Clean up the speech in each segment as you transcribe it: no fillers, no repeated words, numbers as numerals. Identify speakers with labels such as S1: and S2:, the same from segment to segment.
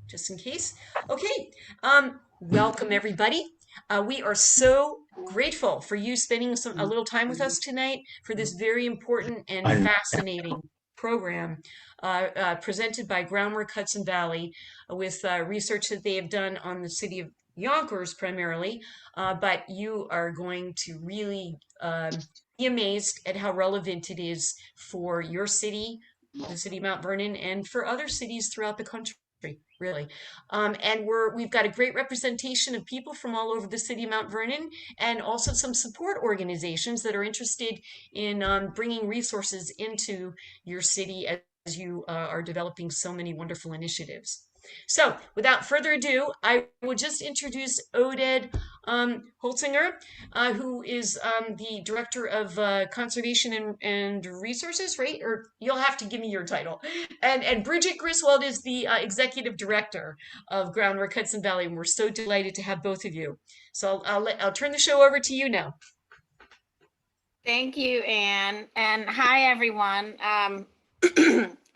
S1: just in case. Okay, welcome everybody. We are so grateful for you spending a little time with us tonight for this very important and fascinating program presented by Groundwork Hudson Valley with research that they have done on the city of Yonkers primarily, but you are going to really be amazed at how relevant it is for your city, the city of Mount Vernon, and for other cities throughout the country, really. And we've got a great representation of people from all over the city of Mount Vernon, and also some support organizations that are interested in bringing resources into your city as you are developing so many wonderful initiatives. So, without further ado, I will just introduce Oded Holzinger, who is the Director of Conservation and Resources, right? Or you'll have to give me your title. And Brigitte Griswold is the Executive Director of Groundwork Hudson Valley, and we're so delighted to have both of you. So I'll turn the show over to you now.
S2: Thank you, Anne, and hi, everyone.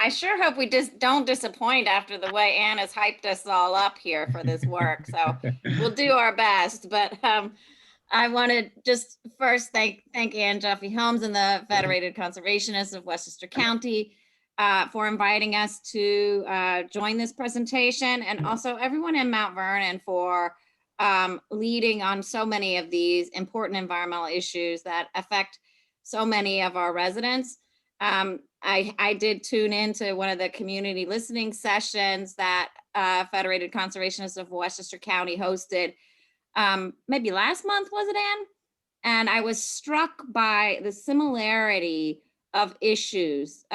S2: I sure hope we just don't disappoint after the way Anne has hyped us all up here for this work. So we'll do our best. But I want to just first thank Anne Jaffe Holmes and the Federated Conservationists of Westchester County for inviting us to join this presentation, and also everyone in Mount Vernon for leading on so many of these important environmental issues that affect so many of our residents. I did tune into one of the community listening sessions that Federated Conservationists of Westchester County hosted maybe last month, was it, Anne? And I was struck by the similarity of issues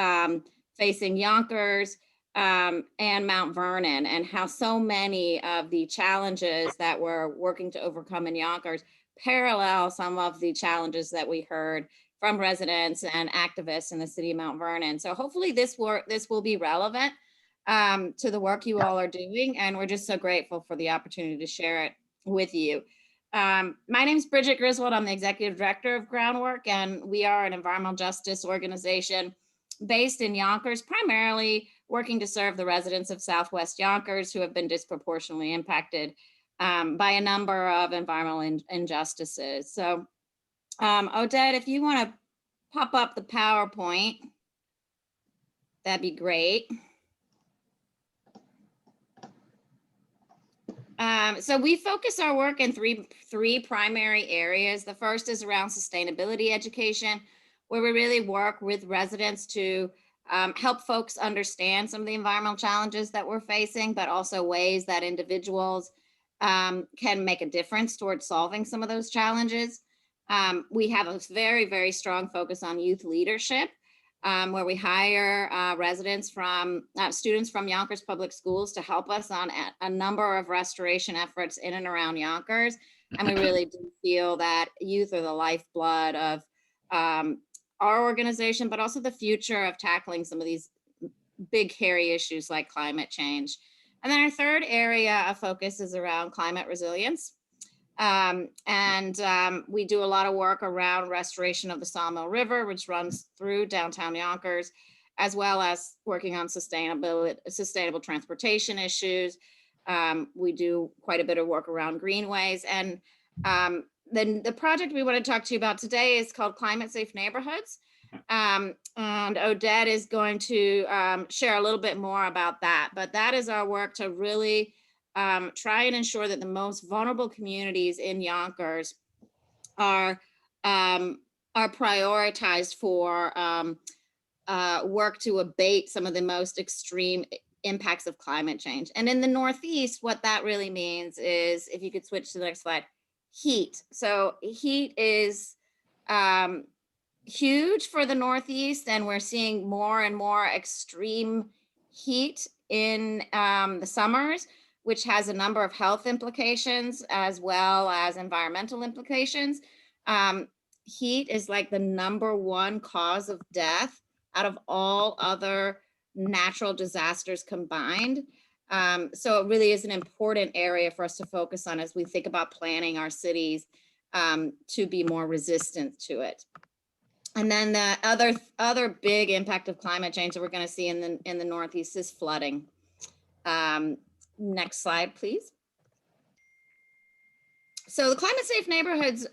S2: facing Yonkers and Mount Vernon, and how so many of the challenges that we're working to overcome in Yonkers parallel some of the challenges that we heard from residents and activists in the city of Mount Vernon. So hopefully this will be relevant to the work you all are doing, and we're just so grateful for the opportunity to share it with you. My name is Brigitte Griswold. I'm the Executive Director of Groundwork, and we are an environmental justice organization based in Yonkers, primarily working to serve the residents of Southwest Yonkers who have been disproportionately impacted by a number of environmental injustices. So Oded, if you want to pop up the PowerPoint, that'd be great. So we focus our work in three primary areas. The first is around sustainability education, where we really work with residents to help folks understand some of the environmental challenges that we're facing, but also ways that individuals can make a difference towards solving some of those challenges. We have a very, very strong focus on youth leadership, where we hire students from Yonkers Public Schools to help us on a number of restoration efforts in and around Yonkers. And we really do feel that youth are the lifeblood of our organization, but also the future of tackling some of these big, hairy issues like climate change. And then our third area of focus is around climate resilience. We do a lot of work around restoration of the Sawmill River, which runs through downtown Yonkers, as well as working on sustainable transportation issues. We do quite a bit of work around greenways. And then the project we want to talk to you about today is called Climate Safe Neighborhoods. And Oded is going to share a little bit more about that. But that is our work to really try and ensure that the most vulnerable communities in Yonkers are prioritized for work to abate some of the most extreme impacts of climate change. And in the Northeast, what that really means is, if you could switch to the next slide, heat. So heat is huge for the Northeast, and we're seeing more and more extreme heat in the summers, which has a number of health implications as well as environmental implications. Heat is like the #1 cause of death out of all other natural disasters combined. So it really is an important area for us to focus on as we think about planning our cities to be more resistant to it. And then the other big impact of climate change that we're going to see in the Northeast is flooding. Next slide, please. So the climate safe neighborhoods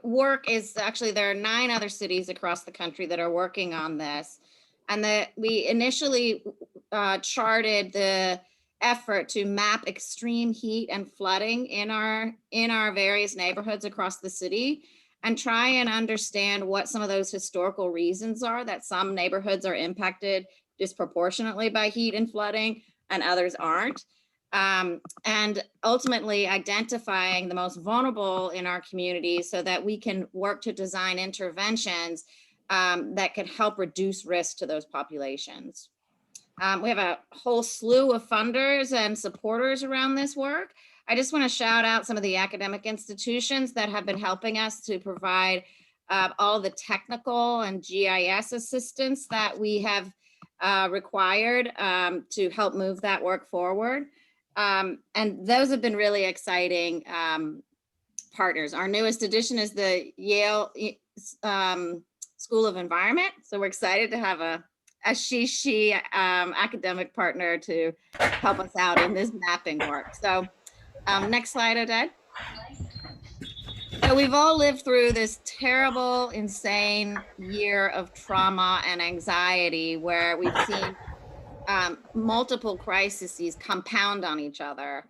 S2: work is actually, there are 9 other cities across the country that are working on this. And we initially charted the effort to map extreme heat and flooding in our various neighborhoods across the city, and try and understand what some of those historical reasons are that some neighborhoods are impacted disproportionately by heat and flooding and others aren't. And ultimately identifying the most vulnerable in our community so that we can work to design interventions that could help reduce risk to those populations. We have a whole slew of funders and supporters around this work. I just want to shout out some of the academic institutions that have been helping us to provide all the technical and GIS assistance that we have required to help move that work forward. And those have been really exciting partners. Our newest addition is the Yale School of Environment. So we're excited to have a she academic partner to help us out in this mapping work. So next slide, Oded. So we've all lived through this terrible, insane year of trauma and anxiety where we've seen multiple crises compound on each other.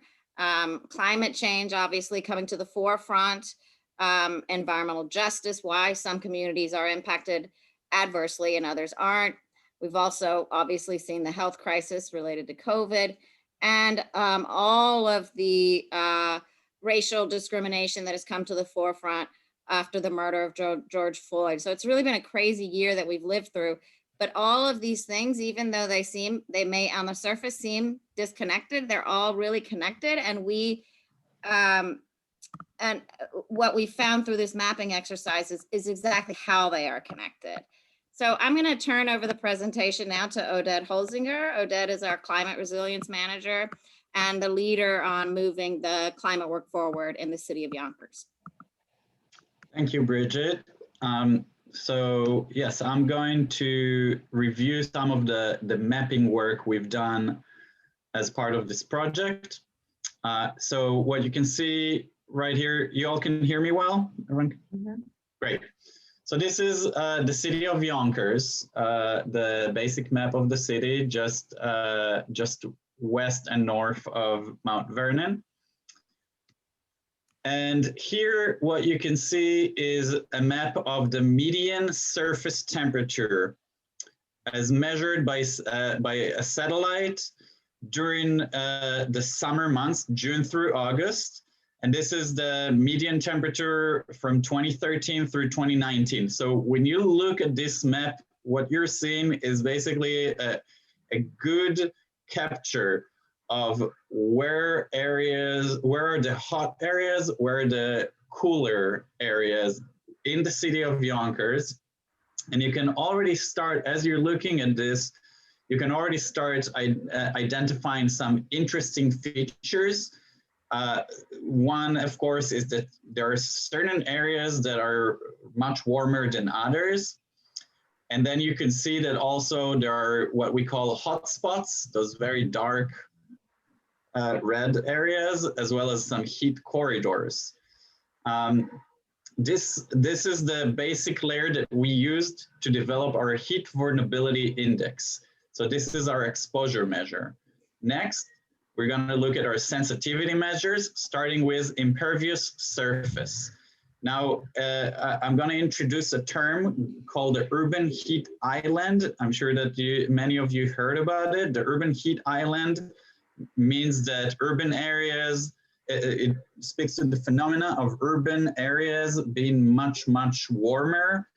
S2: Climate change, obviously coming to the forefront, environmental justice, why some communities are impacted adversely and others aren't. We've also obviously seen the health crisis related to COVID, and all of the racial discrimination that has come to the forefront after the murder of George Floyd. So it's really been a crazy year that we've lived through. But all of these things, even though they may on the surface seem disconnected, they're all really connected. And and what we found through this mapping exercise is exactly how they are connected. So I'm going to turn over the presentation now to Oded Holzinger. Oded is our climate resilience manager and the leader on moving the climate work forward in the city of Yonkers.
S3: Thank you, Brigitte. So yes, I'm going to review some of the mapping work we've done as part of this project. So what you can see right here, you all can hear me well? Everyone? Mm-hmm. Great. So this is the city of Yonkers, the basic map of the city, just west and north of Mount Vernon. And here, what you can see is a map of the median surface temperature as measured by a satellite during the summer months, June through August. And this is the median temperature from 2013 through 2019. So when you look at this map, what you're seeing is basically a good capture of where are the hot areas, where are the cooler areas in the city of Yonkers. And you can already start, as you're looking at this, you can already start identifying some interesting features. One, of course, is that there are certain areas that are much warmer than others. And then you can see that also there are what we call hotspots, those very dark red areas, as well as some heat corridors. This is the basic layer that we used to develop our heat vulnerability index. So this is our exposure measure. Next, we're going to look at our sensitivity measures, starting with impervious surface. Now, I'm going to introduce a term called the urban heat island. I'm sure that many of you heard about it. The urban heat island means that urban areas, it speaks to the phenomena of urban areas being much, much warmer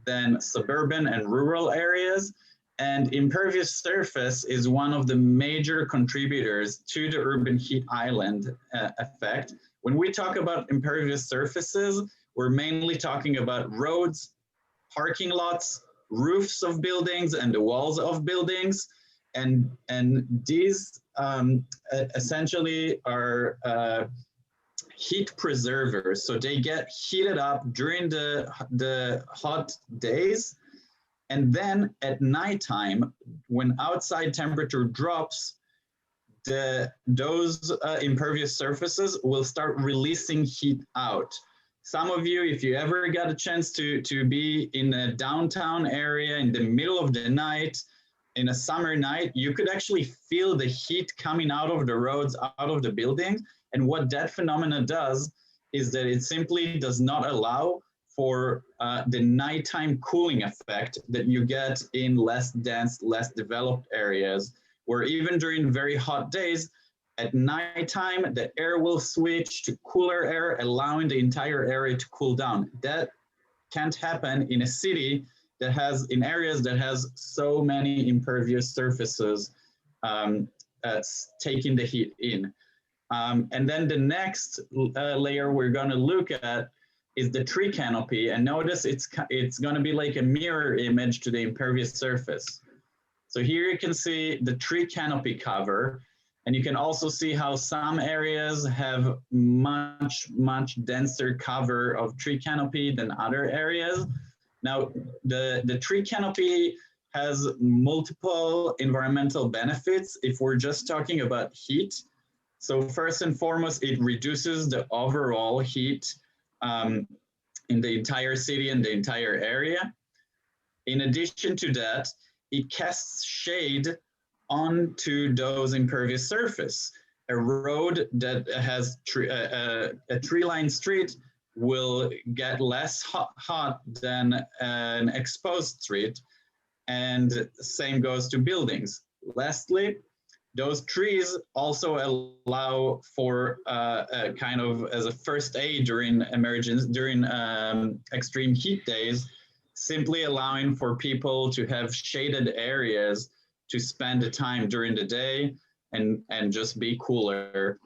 S3: than suburban and rural areas. And impervious surface is one of the major contributors to the urban heat island effect. When we talk about impervious surfaces, we're mainly talking about roads, parking lots, roofs of buildings, and the walls of buildings. And these essentially are heat preservers. So they get heated up during the hot days. And then at nighttime, when outside temperature drops, those impervious surfaces will start releasing heat out. Some of you, if you ever got a chance to be in a downtown area in the middle of the night, in a summer night, you could actually feel the heat coming out of the roads, out of the buildings. And what that phenomena does is that it simply does not allow for the nighttime cooling effect that you get in less dense, less developed areas, where even during very hot days, at nighttime, the air will switch to cooler air, allowing the entire area to cool down. That can't happen in a city that has, in areas that has so many impervious surfaces taking the heat in. And then the next layer we're going to look at is the tree canopy. And notice it's going to be like a mirror image to the impervious surface. So here you can see the tree canopy cover. And you can also see how some areas have much denser cover of tree canopy than other areas. Now, the tree canopy has multiple environmental benefits if we're just talking about heat. So first and foremost, it reduces the overall heat in the entire city and the entire area. In addition to that, it casts shade onto those impervious surface. A road that has a tree-lined street will get less hot than an exposed street, and same goes to buildings. Lastly, those trees also allow for a kind of as a first aid during extreme heat days, simply allowing for people to have shaded areas to spend the time during the day and just be cooler.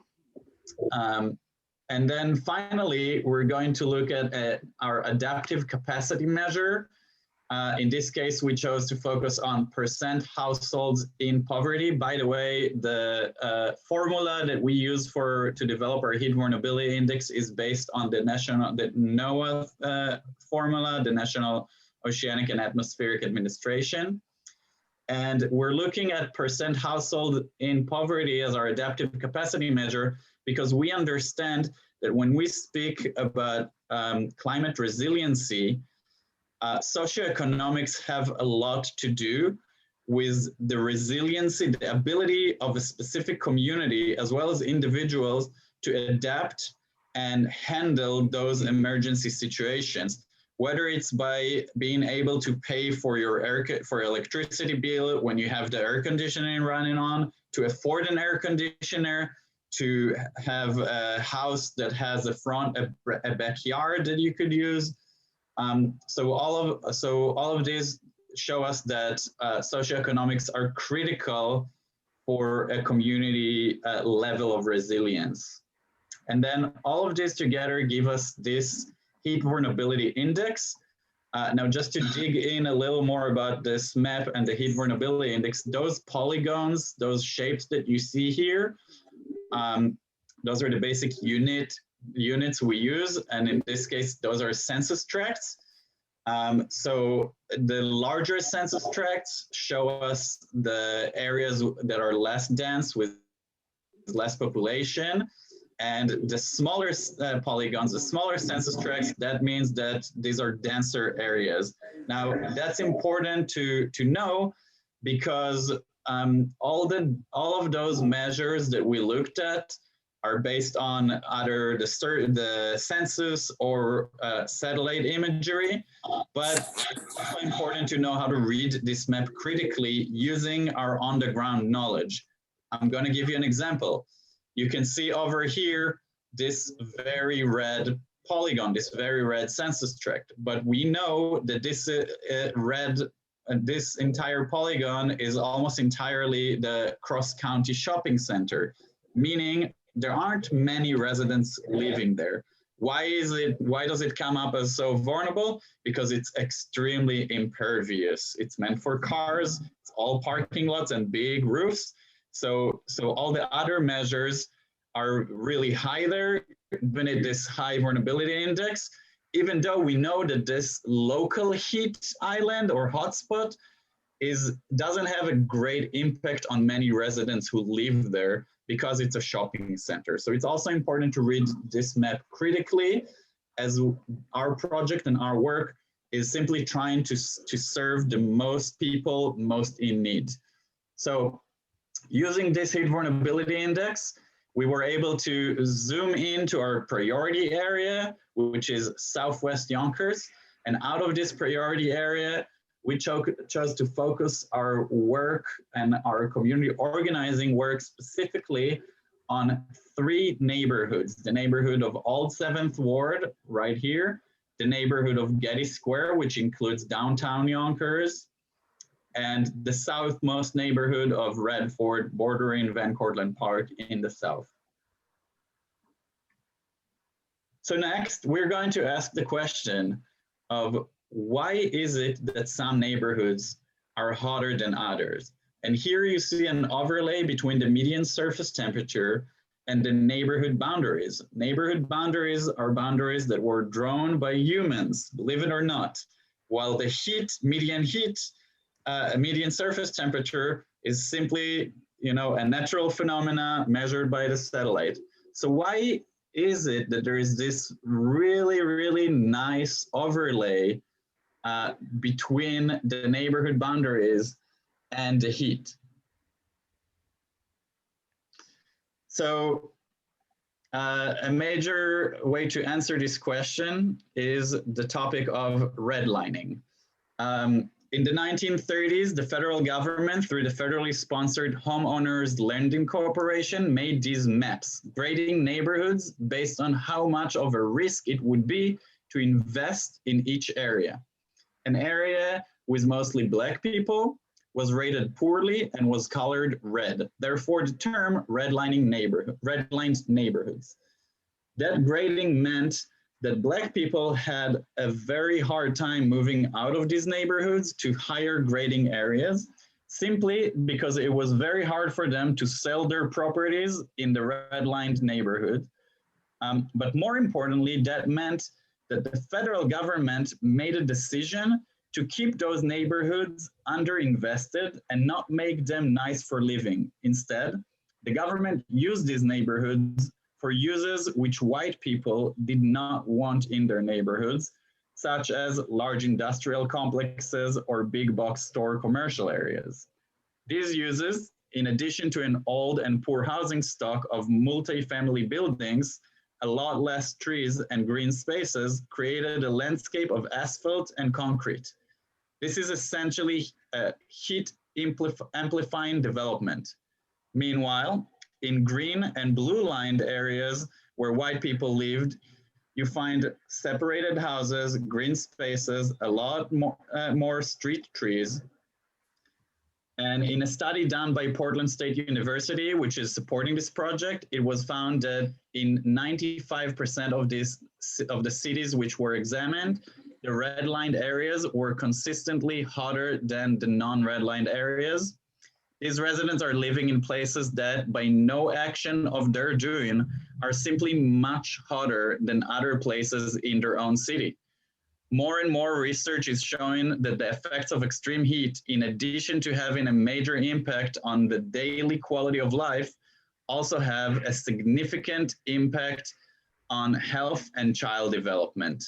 S3: And then finally, we're going to look at our adaptive capacity measure. In this case, we chose to focus on percent households in poverty. By the way, the formula that we use to develop our heat vulnerability index is based on the NOAA formula, the National Oceanic and Atmospheric Administration. And we're looking at percent household in poverty as our adaptive capacity measure because we understand that when we speak about climate resiliency, socioeconomics have a lot to do with the resiliency, the ability of a specific community as well as individuals to adapt and handle those emergency situations. Whether it's by being able to pay for your electricity bill when you have the air conditioning running on, to afford an air conditioner, to have a house that has a backyard that you could use. So all of these show us that socioeconomics are critical for a community level of resilience. And then all of this together give us this heat vulnerability index. Now, just to dig in a little more about this map and the heat vulnerability index, those polygons, those shapes that you see here, those are the basic units we use. And in this case, those are census tracts. So the larger census tracts show us the areas that are less dense with less population. And the smaller polygons, the smaller census tracts, that means that these are denser areas. Now, that's important to know because all of those measures that we looked at are based on either the census or satellite imagery, but it's also important to know how to read this map critically using our on-the-ground knowledge. I'm going to give you an example. You can see over here this very red polygon, this very red census tract, but we know that this this entire polygon is almost entirely the cross-county shopping center, meaning there aren't many residents living there. Why does it come up as so vulnerable? Because it's extremely impervious. It's meant for cars, it's all parking lots and big roofs. So all the other measures are really high there, even at this high vulnerability index, even though we know that this local heat island or hotspot doesn't have a great impact on many residents who live there because it's a shopping center. So it's also important to read this map critically, as our project and our work is simply trying to serve the most people most in need. So using this heat vulnerability index, we were able to zoom into our priority area, which is Southwest Yonkers. And out of this priority area, we chose to focus our work and our community organizing work specifically on 3 neighborhoods: the neighborhood of Old 7th Ward right here, the neighborhood of Getty Square, which includes downtown Yonkers, and the southmost neighborhood of Redford, bordering Van Cortlandt Park in the south. So next, we're going to ask the question of why is it that some neighborhoods are hotter than others? And here you see an overlay between the median surface temperature and the neighborhood boundaries. Neighborhood boundaries are boundaries that were drawn by humans, believe it or not, while the median surface temperature is simply, a natural phenomena measured by the satellite. So why is it that there is this really, really nice overlay between the neighborhood boundaries and the heat? So a major way to answer this question is the topic of redlining. In the 1930s, the federal government, through the federally sponsored Homeowners Lending Corporation, made these maps, grading neighborhoods based on how much of a risk it would be to invest in each area. An area with mostly Black people was rated poorly and was colored red. Therefore, the term redlined neighborhoods. That grading meant that Black people had a very hard time moving out of these neighborhoods to higher grading areas, simply because it was very hard for them to sell their properties in the redlined neighborhood. But more importantly, that meant that the federal government made a decision to keep those neighborhoods underinvested and not make them nice for living. Instead, the government used these neighborhoods for uses which white people did not want in their neighborhoods, such as large industrial complexes or big box store commercial areas. These uses, in addition to an old and poor housing stock of multi-family buildings, a lot less trees and green spaces, created a landscape of asphalt and concrete. This is essentially a heat amplifying development. Meanwhile, in green and blue lined areas where white people lived, you find separated houses, green spaces, a lot more street trees. And in a study done by Portland State University, which is supporting this project, it was found that in 95% of the cities which were examined, the redlined areas were consistently hotter than the non-redlined areas. These residents are living in places that, by no action of their doing, are simply much hotter than other places in their own city. More and more research is showing that the effects of extreme heat, in addition to having a major impact on the daily quality of life, also have a significant impact on health and child development.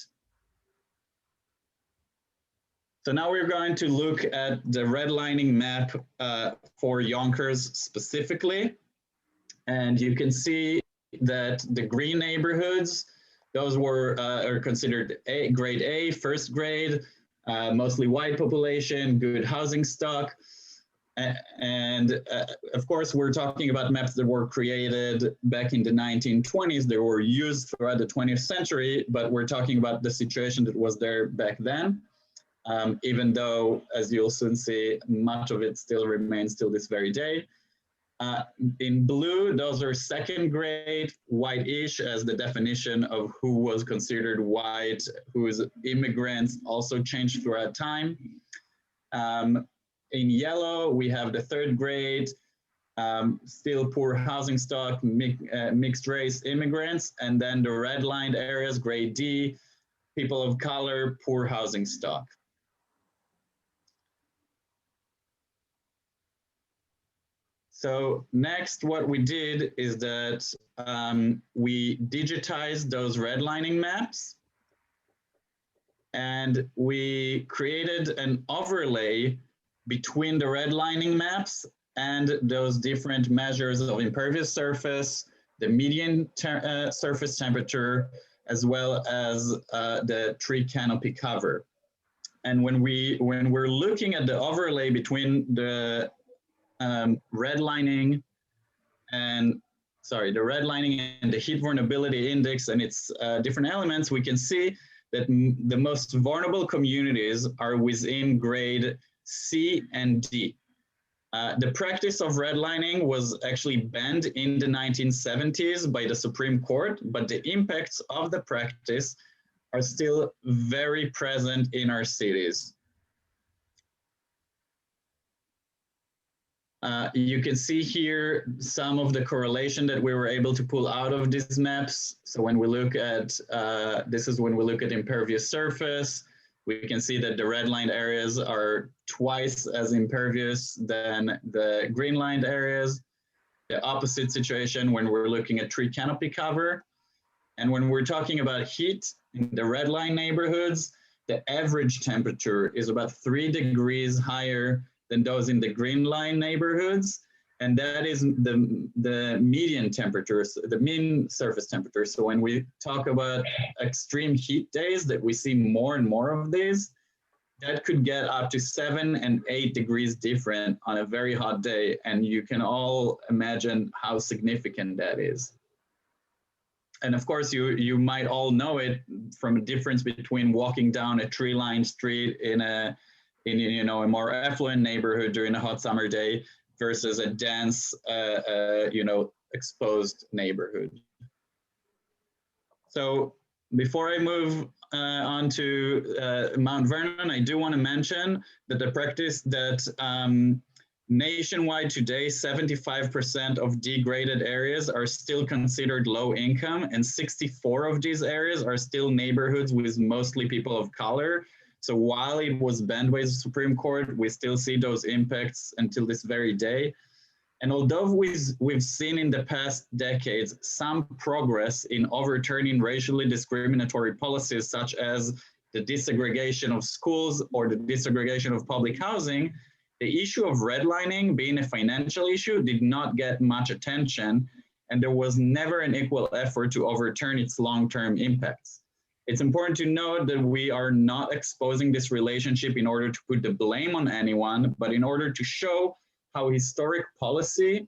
S3: So now we're going to look at the redlining map for Yonkers specifically. And you can see that the green neighborhoods, those are considered grade A, first grade, mostly white population, good housing stock. And of course, we're talking about maps that were created back in the 1920s. They were used throughout the 20th century, but we're talking about the situation that was there back then. Even though, as you'll soon see, much of it still remains till this very day. In blue, those are second grade, white-ish, as the definition of who was considered white, whose immigrants also changed throughout time. In yellow, we have the third grade, still poor housing stock, mixed race immigrants, and then the redlined areas, grade D, people of color, poor housing stock. So next, what we did is that we digitized those redlining maps, and we created an overlay between the redlining maps and those different measures of impervious surface, the median surface temperature, as well as the tree canopy cover. And when we're looking at the overlay between the redlining and the redlining and the heat vulnerability index and its different elements, we can see that the most vulnerable communities are within grade C and D. The practice of redlining was actually banned in the 1970s by the Supreme Court, but the impacts of the practice are still very present in our cities. You can see here some of the correlation that we were able to pull out of these maps. So when we look at, this is when we look at impervious surface, we can see that the red-lined areas are twice as impervious than the green-lined areas. The opposite situation when we're looking at tree canopy cover. And when we're talking about heat in the red-line neighborhoods, the average temperature is about 3 degrees higher than those in the green line neighborhoods. And that is the median temperatures, the mean surface temperature. So when we talk about extreme heat days that we see more and more of these, that could get up to 7 and 8 degrees different on a very hot day. And you can all imagine how significant that is. And of course, you might all know it from a difference between walking down a tree-lined street in a more affluent neighborhood during a hot summer day versus a dense, exposed neighborhood. So before I move on to Mount Vernon, I do want to mention that the practice that nationwide today, 75% of degraded areas are still considered low income, and 64 of these areas are still neighborhoods with mostly people of color. So while it was banned by the Supreme Court, we still see those impacts until this very day. And although we've seen in the past decades some progress in overturning racially discriminatory policies, such as the desegregation of schools or the desegregation of public housing, the issue of redlining being a financial issue did not get much attention, and there was never an equal effort to overturn its long-term impacts. It's important to note that we are not exposing this relationship in order to put the blame on anyone, but in order to show how historic policy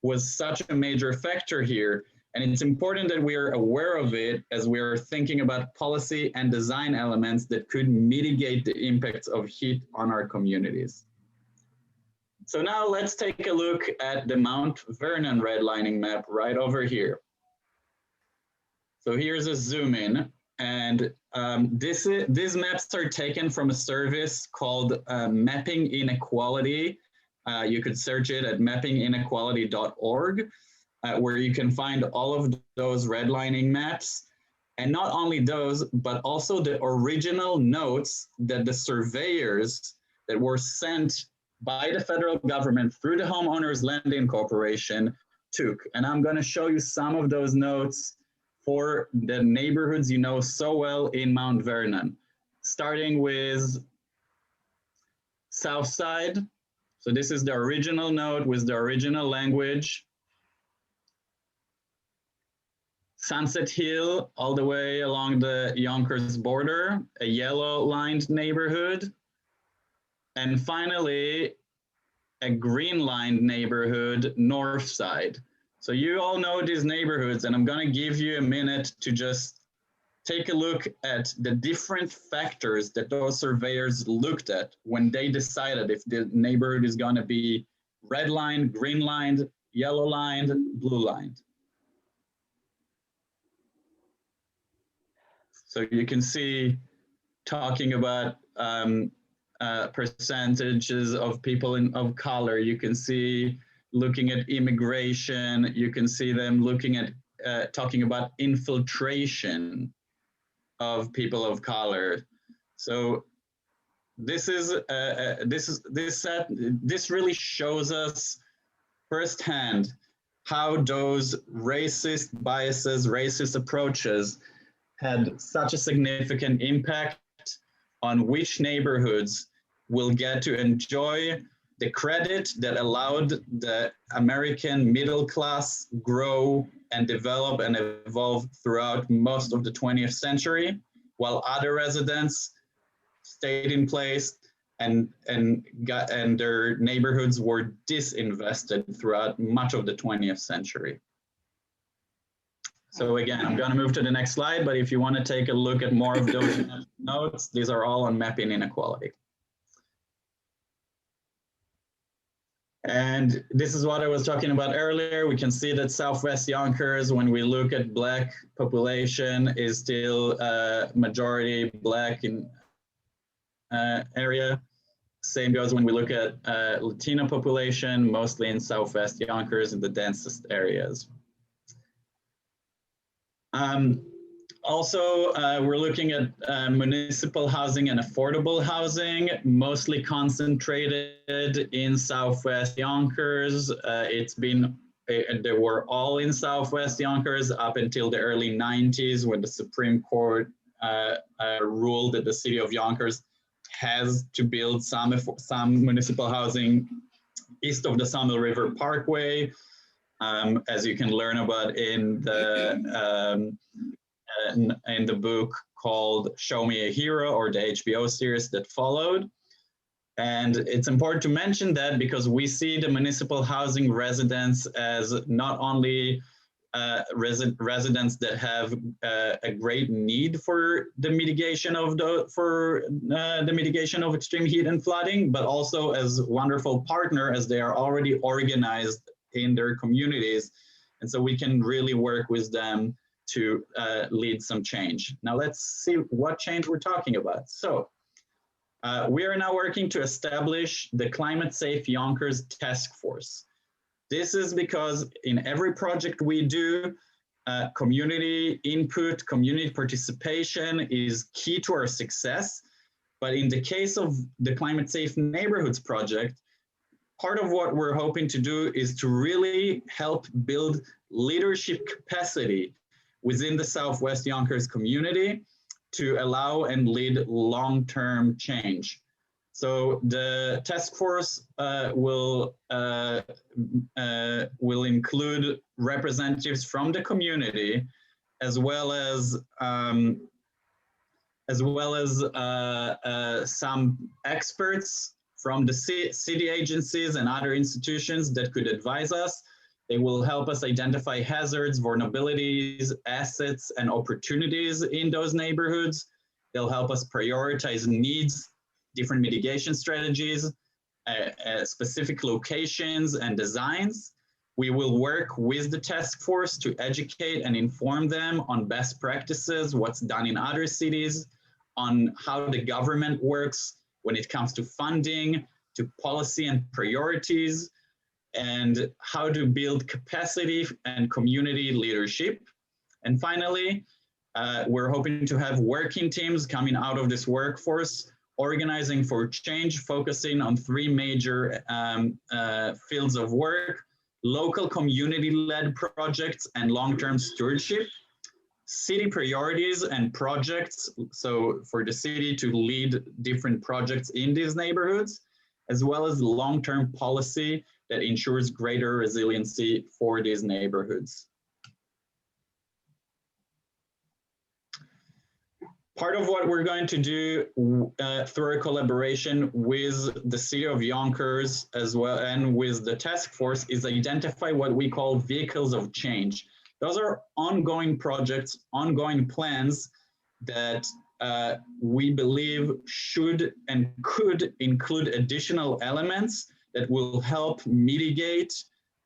S3: was such a major factor here. And it's important that we are aware of it as we are thinking about policy and design elements that could mitigate the impacts of heat on our communities. So now let's take a look at the Mount Vernon redlining map right over here. So here's a zoom in. And these maps are taken from a service called Mapping Inequality. You could search it at mappinginequality.org, where you can find all of those redlining maps. And not only those, but also the original notes that the surveyors that were sent by the federal government through the Homeowners Lending Corporation took. And I'm going to show you some of those notes for the neighborhoods you know so well in Mount Vernon, starting with South Side. So this is the original note with the original language. Sunset Hill, all the way along the Yonkers border, a yellow-lined neighborhood. And finally, a green-lined neighborhood, North Side. So you all know these neighborhoods, and I'm going to give you a minute to just take a look at the different factors that those surveyors looked at when they decided if the neighborhood is going to be red-lined, green-lined, yellow-lined, blue-lined. So you can see talking about percentages of people of color. You can see looking at immigration. You can see them looking at talking about infiltration of people of color. So this really shows us firsthand how those racist biases, racist approaches had such a significant impact on which neighborhoods will get to enjoy the credit that allowed the American middle class grow and develop and evolve throughout most of the 20th century, while other residents stayed in place and their neighborhoods were disinvested throughout much of the 20th century. So again, I'm going to move to the next slide, but if you want to take a look at more of those notes, these are all on mapping inequality. And this is what I was talking about earlier. We can see that Southwest Yonkers, when we look at Black population, is still majority Black in area. Same goes when we look at Latino population, mostly in Southwest Yonkers in the densest areas. Also, we're looking at municipal housing and affordable housing, mostly concentrated in Southwest Yonkers. They were all in Southwest Yonkers up until the early 90s when the Supreme Court ruled that the City of Yonkers has to build some municipal housing east of the Sawmill River Parkway, as you can learn about in the book called Show Me a Hero, or the HBO series that followed. And it's important to mention that because we see the municipal housing residents as not only residents that have a great need for the mitigation of extreme heat and flooding, but also as wonderful partner as they are already organized in their communities. And so we can really work with them to lead some change. Now let's see what change we're talking about. So we are now working to establish the Climate Safe Yonkers Task Force. This is because in every project we do, community input, community participation is key to our success. But in the case of the Climate Safe Neighborhoods project, part of what we're hoping to do is to really help build leadership capacity within the Southwest Yonkers community to allow and lead long-term change. So the task force will include representatives from the community, as well as some experts from the city agencies and other institutions that could advise us. They will help us identify hazards, vulnerabilities, assets, and opportunities in those neighborhoods. They'll help us prioritize needs, different mitigation strategies, specific locations and designs. We will work with the task force to educate and inform them on best practices, what's done in other cities, on how the government works when it comes to funding, to policy and priorities, and how to build capacity and community leadership. And finally, we're hoping to have working teams coming out of this workforce, organizing for change, focusing on three major fields of work: local community-led projects and long-term stewardship, city priorities and projects, so for the city to lead different projects in these neighborhoods, as well as long-term policy that ensures greater resiliency for these neighborhoods. Part of what we're going to do through a collaboration with the City of Yonkers as well and with the task force is identify what we call vehicles of change. Those are ongoing projects, ongoing plans that we believe should and could include additional elements that will help mitigate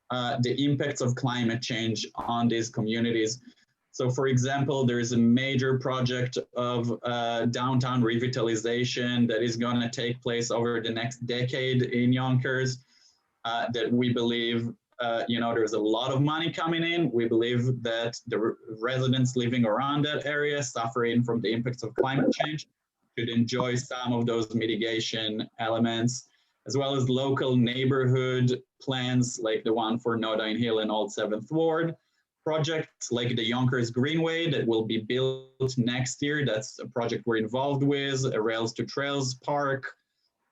S3: the impacts of climate change on these communities. So for example, there is a major project of downtown revitalization that is going to take place over the next decade in Yonkers that we believe, there's a lot of money coming in. We believe that the residents living around that area suffering from the impacts of climate change should enjoy some of those mitigation elements, as well as local neighborhood plans like the one for Nodine Hill and Old 7th Ward, projects like the Yonkers Greenway that will be built next year. That's a project we're involved with, a Rails to Trails park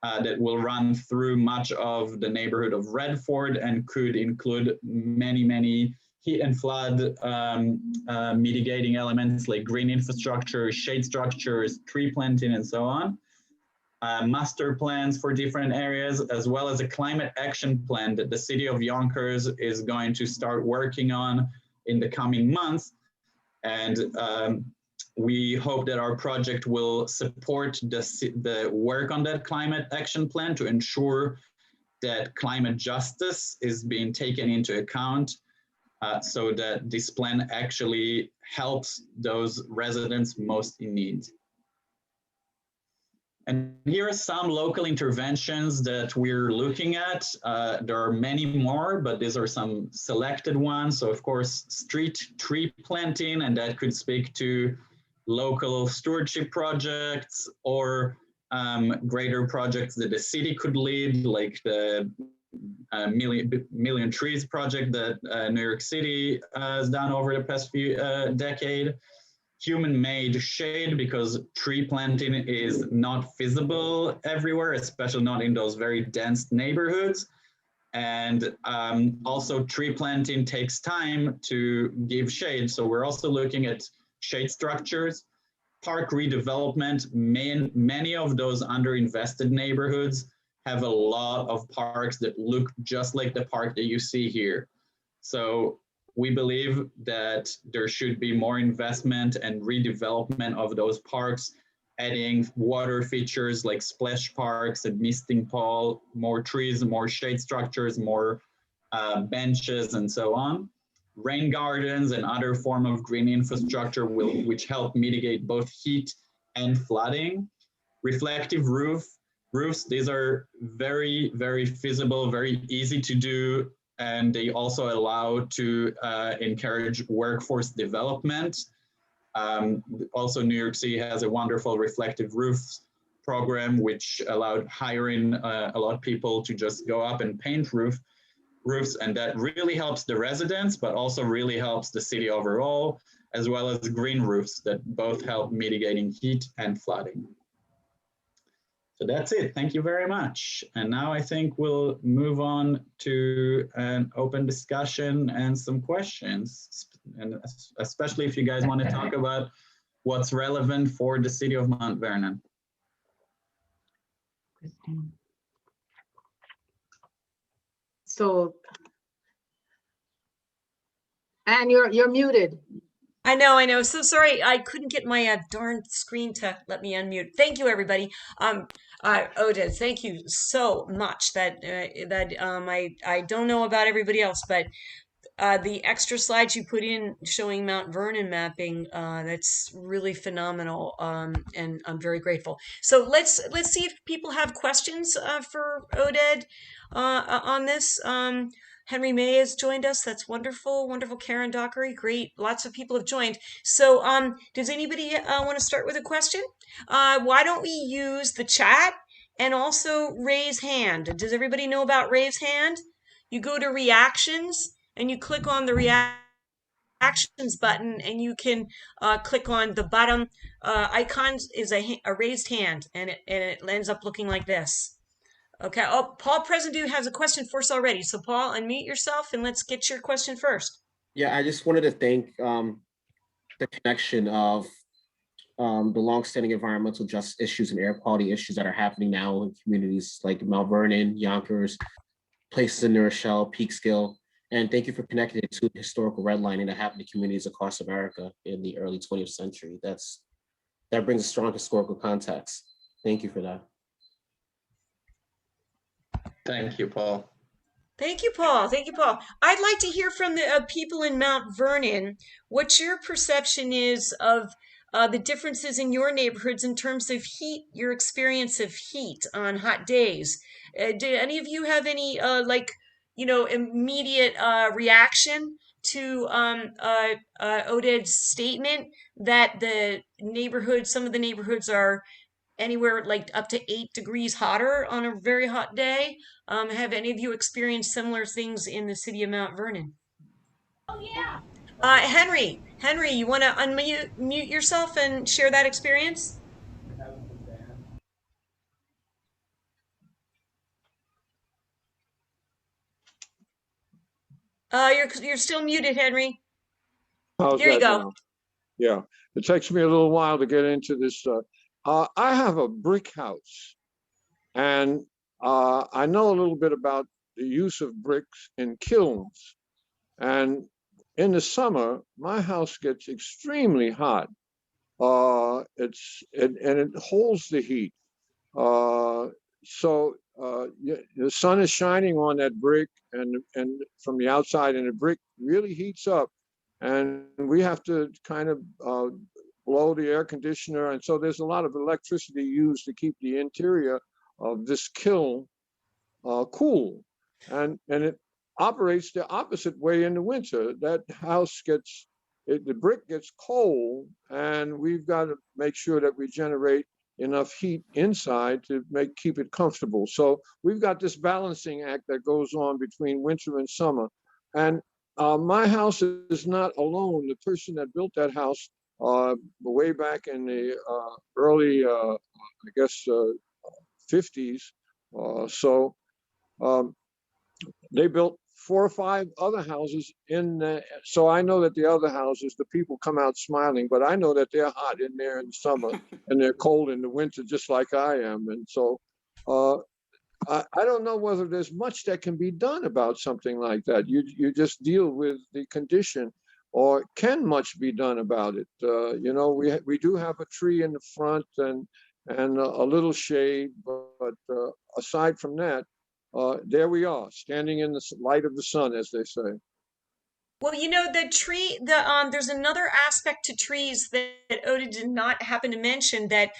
S3: that will run through much of the neighborhood of Redford and could include many heat and flood mitigating elements like green infrastructure, shade structures, tree planting, and so on. Master plans for different areas, as well as a climate action plan that the City of Yonkers is going to start working on in the coming months. And we hope that our project will support the work on that climate action plan to ensure that climate justice is being taken into account so that this plan actually helps those residents most in need. And here are some local interventions that we're looking at. There are many more, but these are some selected ones. So of course, street tree planting, and that could speak to local stewardship projects or greater projects that the city could lead, like the Million Trees project that New York City has done over the past few decades. Human-made shade, because tree planting is not feasible everywhere, especially not in those very dense neighborhoods. And also tree planting takes time to give shade. So we're also looking at shade structures, park redevelopment. Many of those underinvested neighborhoods have a lot of parks that look just like the park that you see here. So we believe that there should be more investment and redevelopment of those parks, adding water features like splash parks and misting pool, more trees, more shade structures, more benches, and so on. Rain gardens and other form of green infrastructure which help mitigate both heat and flooding. Reflective roofs, these are very feasible, very easy to do, and they also allow to encourage workforce development. Also, New York City has a wonderful reflective roofs program, which allowed hiring a lot of people to just go up and paint roofs, and that really helps the residents, but also really helps the city overall, as well as green roofs that both help mitigating heat and flooding. So that's it. Thank you very much. And now I think we'll move on to an open discussion and some questions, and especially if you guys want to talk about what's relevant for the city of Mount Vernon.
S4: So, Anne, you're muted.
S1: I know. So sorry, I couldn't get my darn screen to let me unmute. Thank you, everybody. Oded, thank you so much. I don't know about everybody else, but the extra slides you put in showing Mount Vernon mapping, that's really phenomenal, and I'm very grateful. So let's see if people have questions for Oded on this. Henry May has joined us. That's wonderful. Wonderful. Karen Dockery. Great. Lots of people have joined. So does anybody want to start with a question? Why don't we use the chat and also raise hand? Does everybody know about raise hand? You go to reactions and you click on the reactions button, and you can click on the bottom icon is a raised hand, and it ends up looking like this. Okay. Oh, Paul Presendu has a question for us already. So Paul, unmute yourself and let's get your question first.
S5: Yeah, I just wanted to thank the connection of the longstanding environmental justice issues and air quality issues that are happening now in communities like Mount Vernon, Yonkers, places in New Rochelle, Peekskill. And thank you for connecting it to the historical redlining that happened to communities across America in the early 20th century. That brings a strong historical context. Thank you for that.
S3: Thank you, Paul.
S1: Thank you, Paul. Thank you, Paul. I'd like to hear from the people in Mount Vernon what your perception is of the differences in your neighborhoods in terms of heat, your experience of heat on hot days. Do any of you have any immediate reaction to Oded's statement that some of the neighborhoods are anywhere like up to 8 degrees hotter on a very hot day. Have any of you experienced similar things in the city of Mount Vernon? Henry, you want to mute yourself and share that experience? You're still muted, Henry.
S6: How's
S1: There you
S6: that
S1: go.
S6: now? Yeah, it takes me a little while to get into this. I have a brick house, and I know a little bit about the use of bricks in kilns. And in the summer, my house gets extremely hot. And it holds the heat. The sun is shining on that brick, and from the outside, and the brick really heats up, and we have to kind of blow the air conditioner, and so there's a lot of electricity used to keep the interior of this kiln cool, and it operates the opposite way in the winter. That house the brick gets cold, and we've got to make sure that we generate enough heat inside to keep it comfortable. So we've got this balancing act that goes on between winter and summer. And my house is not alone. The person that built that house way back in the early, 50s. They built 4 or 5 other houses so I know that the other houses, the people come out smiling, but I know that they're hot in there in the summer and they're cold in the winter, just like I am. And so I don't know whether there's much that can be done about something like that. You just deal with the condition, or can much be done about it? We do have a tree in the front and a little shade, but aside from that, there we are, standing in the light of the sun, as they say.
S1: Well, there's another aspect to trees that Oda did not happen to mention that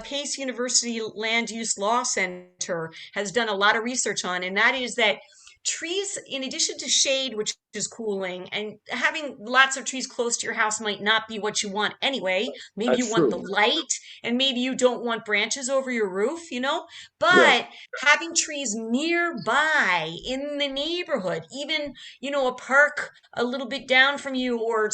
S1: Pace University Land Use Law Center has done a lot of research on, and that is that trees, in addition to shade, which is cooling, and having lots of trees close to your house might not be what you want anyway. Maybe you
S6: That's
S1: want the
S6: true.
S1: light, and maybe you don't want branches over your roof,
S6: Yes.
S1: But having trees nearby in the neighborhood, even, a park a little bit down from you, or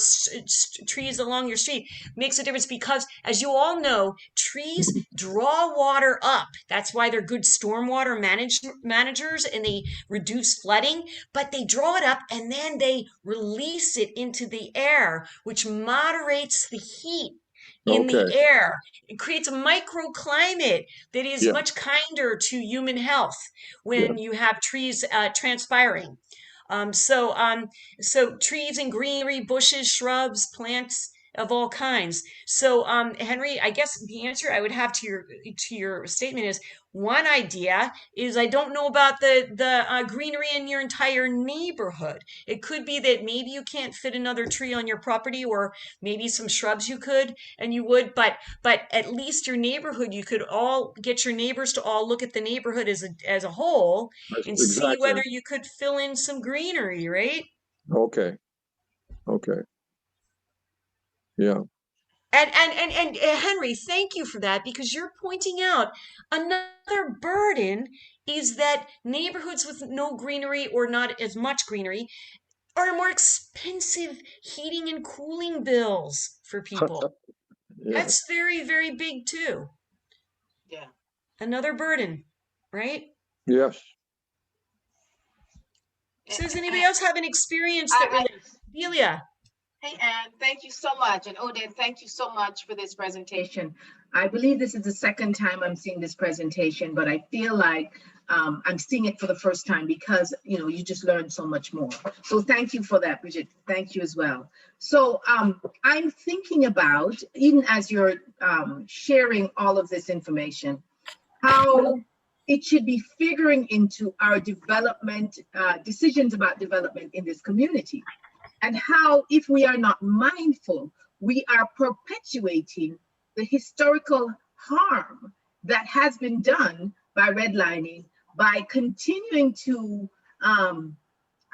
S1: trees along your street, makes a difference because, as you all know, trees draw water up. That's why they're good stormwater managers, and they reduce flooding, but they draw it up and then they release it into the air, which moderates the heat in
S6: Okay.
S1: the air. It creates a microclimate that is
S6: Yeah.
S1: much kinder to human health when you have trees transpiring. So trees and greenery, bushes, shrubs, plants of all kinds. So, Henry, I guess the answer I would have to your statement is, one idea is, I don't know about the greenery in your entire neighborhood. It could be that maybe you can't fit another tree on your property, or maybe some shrubs you could, and you would, but at least your neighborhood, you could all get your neighbors to all look at the neighborhood as a whole and see
S6: Exactly.
S1: whether you could fill in some greenery, right?
S6: Okay. Okay. Yeah.
S1: And Henry, thank you for that, because you're pointing out another burden is that neighborhoods with no greenery, or not as much greenery, are more expensive heating and cooling bills for people.
S6: Yeah.
S1: That's very, very big too.
S4: Yeah.
S1: Another burden, right?
S6: Yes.
S1: So does anybody else have an experience that
S4: I-
S1: relates? Delia.
S4: Hey, Anne, thank you so much. And Oded, thank you so much for this presentation. I believe this is the second time I'm seeing this presentation, but I feel like I'm seeing it for the first time because, you just learned so much more. So thank you for that, Brigitte. Thank you as well. So I'm thinking about, even as you're sharing all of this information, how it should be figuring into our development, decisions about development in this community. And how, if we are not mindful, we are perpetuating the historical harm that has been done by redlining, by continuing to, I'm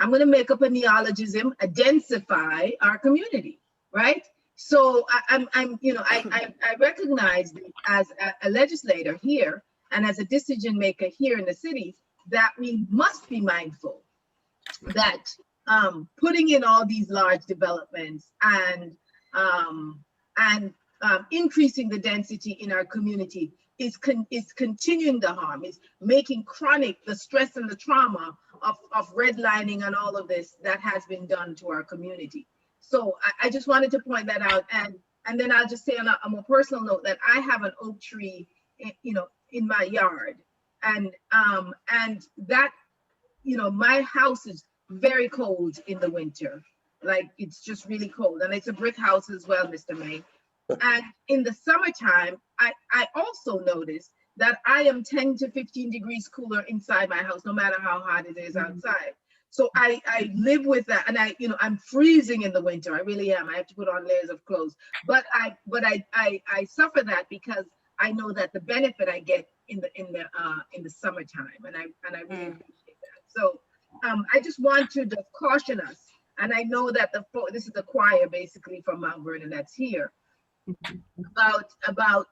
S4: going to make up a neologism, densify our community, right? So I recognize as a legislator here and as a decision maker here in the city that we must be mindful that putting in all these large developments and increasing the density in our community is continuing the harm, is making chronic the stress and the trauma of redlining and all of this that has been done to our community. So I just wanted to point that out. And then I'll just say on a more personal note that I have an oak tree, in my yard. And that, my house is very cold in the winter. Like, it's just really cold. And it's a brick house as well, Mr. May. And in the summertime, I also notice that I am 10 to 15 degrees cooler inside my house, no matter how hot it is outside. So I live with that, and I'm freezing in the winter. I really am. I have to put on layers of clothes, but I suffer that because I know that the benefit I get in the summertime, and I really appreciate that. So I just want to just caution us, and I know that this is the choir basically from Mount Vernon that's here about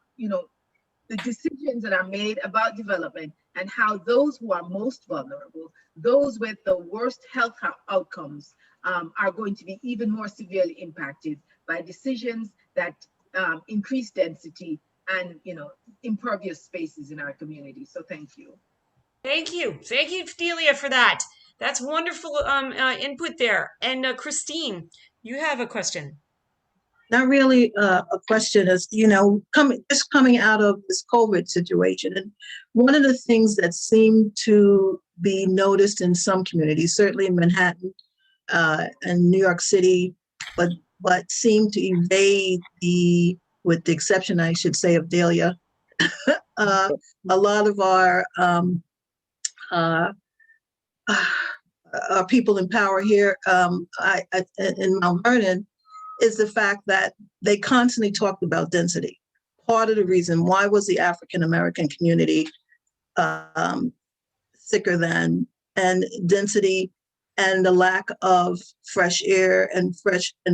S4: the decisions that are made about development and how those who are most vulnerable, those with the worst health outcomes, are going to be even more severely impacted by decisions that increase density and impervious spaces in our community. So thank you.
S1: Thank you, Delia, for that. That's wonderful input there. And Christine, you have a question.
S7: Not really a question, is coming out of this COVID situation, and one of the things that seemed to be noticed in some communities, certainly in Manhattan and New York City, but seemed to evade with the exception, I should say, of Delia, a lot of our people in power here in Mount Vernon, is the fact that they constantly talked about density. Part of the reason why was the African American community sicker than, and density and the lack of fresh air and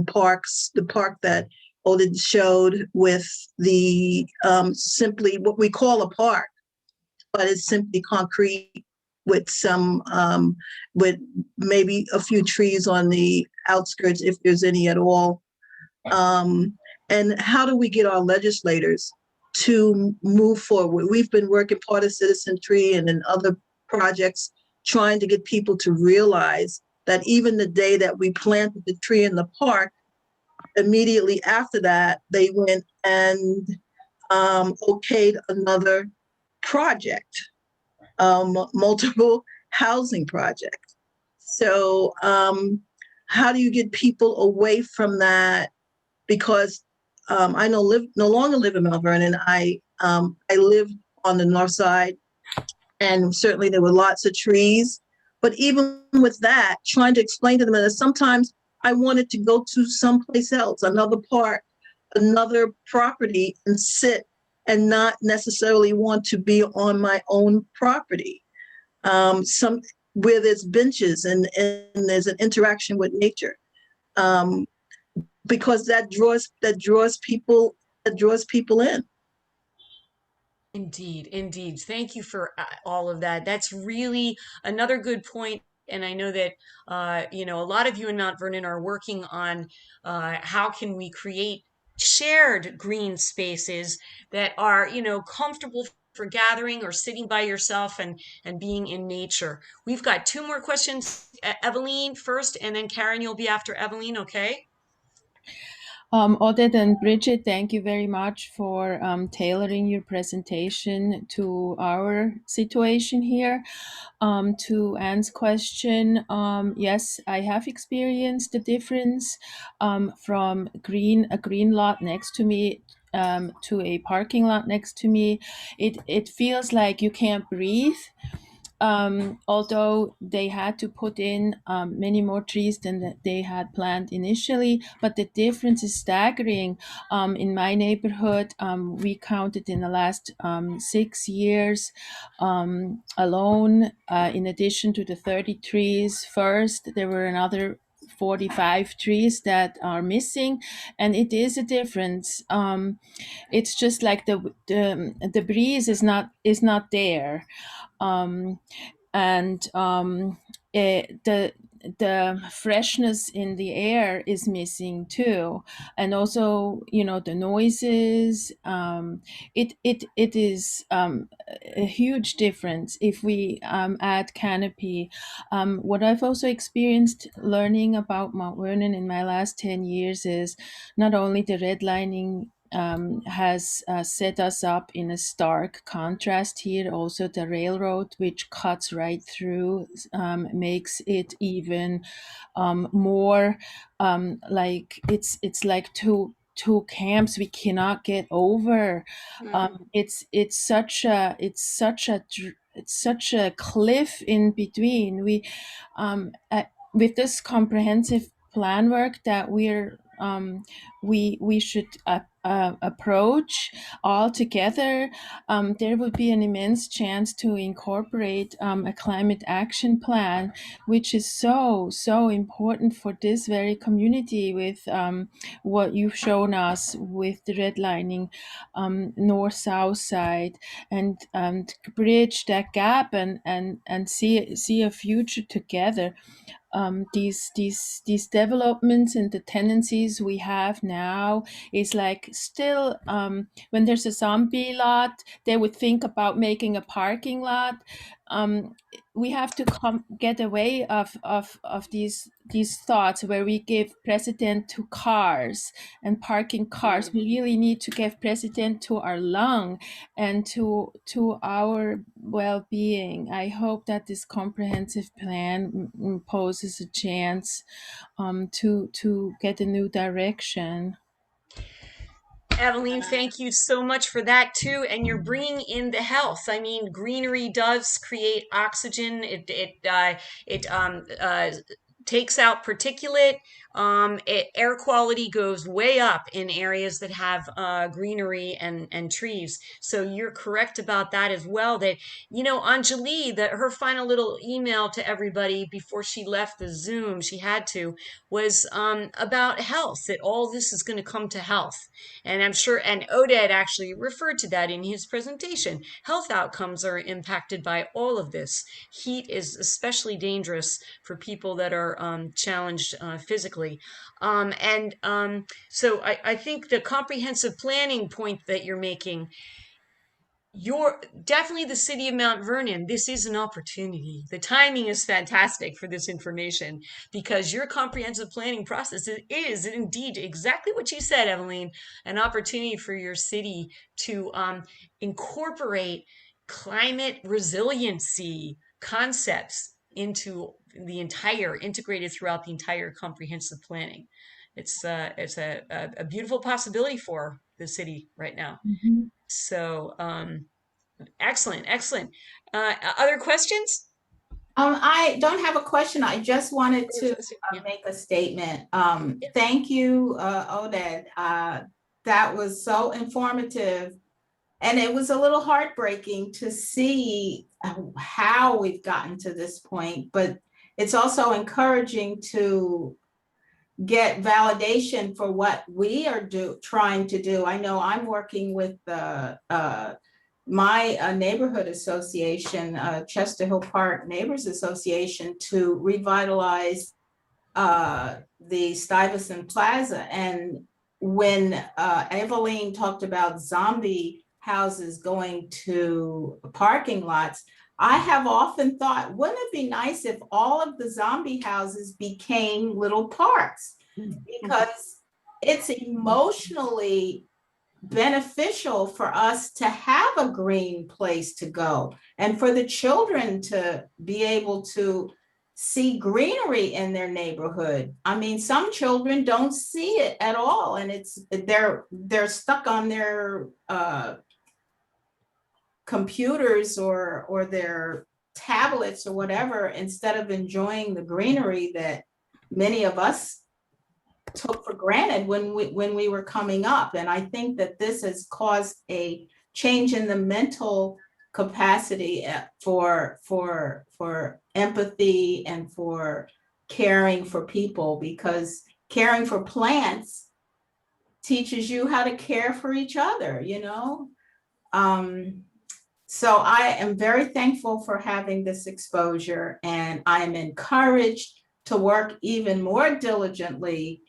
S7: parks, the park that Oded showed with the simply what we call a park, but it's simply concrete with some, with maybe a few trees on the outskirts, if there's any at all. And how do we get our legislators to move forward? We've been working part of Citizen Tree and in other projects trying to get people to realize that even the day that we planted the tree in the park, immediately after that, they went and okayed another project, multiple housing project. So how do you get people away from that? Because I no longer live in Mount Vernon. I live on the north side, and certainly there were lots of trees. But even with that, trying to explain to them that sometimes I wanted to go to someplace else, another park, another property, and sit and not necessarily want to be on my own property. Where there's benches and there's an interaction with nature. Because that draws people in.
S1: Indeed. Thank you for all of that. That's really another good point. And I know that a lot of you in Mount Vernon are working on how can we create shared green spaces that are comfortable for gathering or sitting by yourself and being in nature. We've got two more questions. Eveline first, and then Karen, you'll be after Eveline. Okay.
S8: Oded and Brigitte, thank you very much for tailoring your presentation to our situation here. To Anne's question, yes, I have experienced the difference from a green lot next to me to a parking lot next to me. It feels like you can't breathe. Although they had to put in many more trees than they had planned initially, but the difference is staggering. In my neighborhood, we counted in the last 6 years alone, in addition to the 30 trees first, there were another 45 trees that are missing, and it is a difference. It's just like the breeze is not there, and the freshness in the air is missing too, and also the noises. It is a huge difference if we add canopy. What I've also experienced learning about Mount Vernon in my last 10 years is not only the redlining has set us up in a stark contrast here. Also, the railroad, which cuts right through, makes it even more like it's like two camps we cannot get over. It's such a cliff in between. With this comprehensive plan work that we should approach all together, there would be an immense chance to incorporate a climate action plan, which is so important for this very community, with what you've shown us with the redlining north-south side, and bridge that gap and see a future together. These developments and the tendencies we have now is like still, when there's a zombie lot, they would think about making a parking lot. We have to get away of these thoughts where we give precedent to cars and parking cars. We really need to give precedent to our lung and to our well-being. I hope that this comprehensive plan poses a chance to get a new direction.
S1: Evelyn, thank you so much for that too. And you're bringing in the health. I mean, greenery does create oxygen. It takes out particulate. Air quality goes way up in areas that have greenery and trees. So you're correct about that as well. That Anjali, that her final little email to everybody before she left the Zoom, she had to, was about health. That all this is going to come to health. And I'm sure, and Oded actually referred to that in his presentation. Health outcomes are impacted by all of this. Heat is especially dangerous for people that are challenged physically. So I think the comprehensive planning point that you're making, you're definitely the city of Mount Vernon. This is an opportunity. The timing is fantastic for this information, because your comprehensive planning process is indeed exactly what you said, Evelyn, an opportunity for your city to incorporate climate resiliency concepts into the integrated throughout the entire comprehensive planning. It's a beautiful possibility for the city right now.
S8: Mm-hmm.
S1: So, excellent, excellent. Other questions?
S9: I don't have a question. I just wanted to make a statement. Thank you, Oded. That was so informative. And it was a little heartbreaking to see how we've gotten to this point, but it's also encouraging to get validation for what we are trying to do. I know I'm working with my neighborhood association, Chester Hill Park Neighbors Association, to revitalize the Stuyvesant Plaza. And when Evelyn talked about zombie houses going to parking lots, I have often thought, wouldn't it be nice if all of the zombie houses became little parks? Because it's emotionally beneficial for us to have a green place to go, and for the children to be able to see greenery in their neighborhood. I mean, some children don't see it at all, and they're stuck on their computers or their tablets or whatever, instead of enjoying the greenery that many of us took for granted when we were coming up. And I think that this has caused a change in the mental capacity for empathy and for caring for people, because caring for plants teaches you how to care for each other, you know? So I am very thankful for having this exposure, and I am encouraged to work even more diligently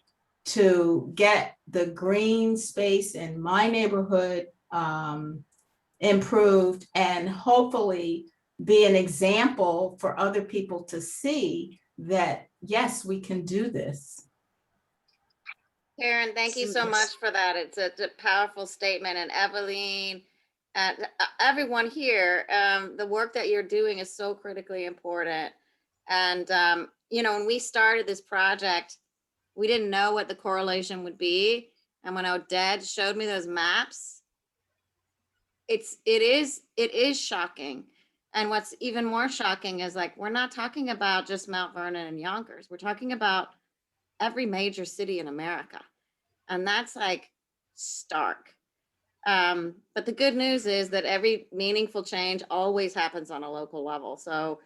S9: to get the green space in my neighborhood improved, and hopefully be an example for other people to see that, yes, we can do this.
S2: Karen, thank you so much for that. It's a powerful statement. And Evelyn, everyone here, the work that you're doing is so critically important. And, you know, when we started this project, we didn't know what the correlation would be. And when Oded showed me those maps, it is shocking. And what's even more shocking is, like, we're not talking about just Mount Vernon and Yonkers. We're talking about every major city in America. And that's like stark. But the good news is that every meaningful change always happens on a local level. So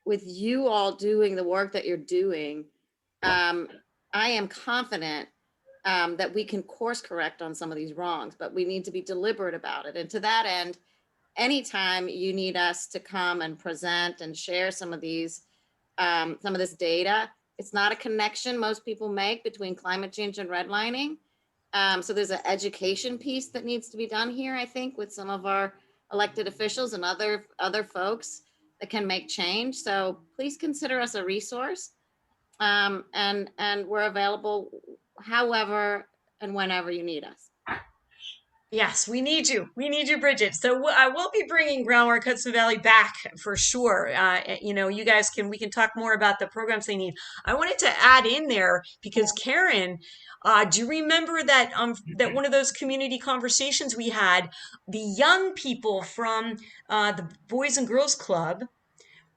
S2: with you all doing the work that you're doing, I am confident that we can course correct on some of these wrongs, but we need to be deliberate about it. And to that end, anytime you need us to come and present and share some of this data, it's not a connection most people make between climate change and redlining. So there's an education piece that needs to be done here, I think, with some of our elected officials and other folks that can make change. So please consider us a resource, and we're available however and whenever you need us.
S1: Yes, we need you. We need you, Bridget. So I will be bringing Groundwork Hudson Valley back for sure. You know, we can talk more about the programs they need. I wanted to add in there because Karen, do you remember that that one of those community conversations we had, the young people from the Boys and Girls Club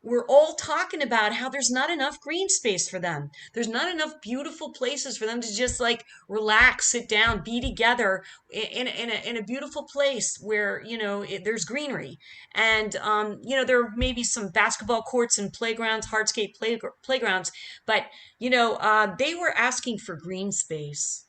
S1: we're all talking about how there's not enough green space for them. There's not enough beautiful places for them to just like relax, sit down, be together in a beautiful place where, you know, there's greenery. And, you know, there may be some basketball courts and playgrounds, hardscape playgrounds, but, you know, they were asking for green space.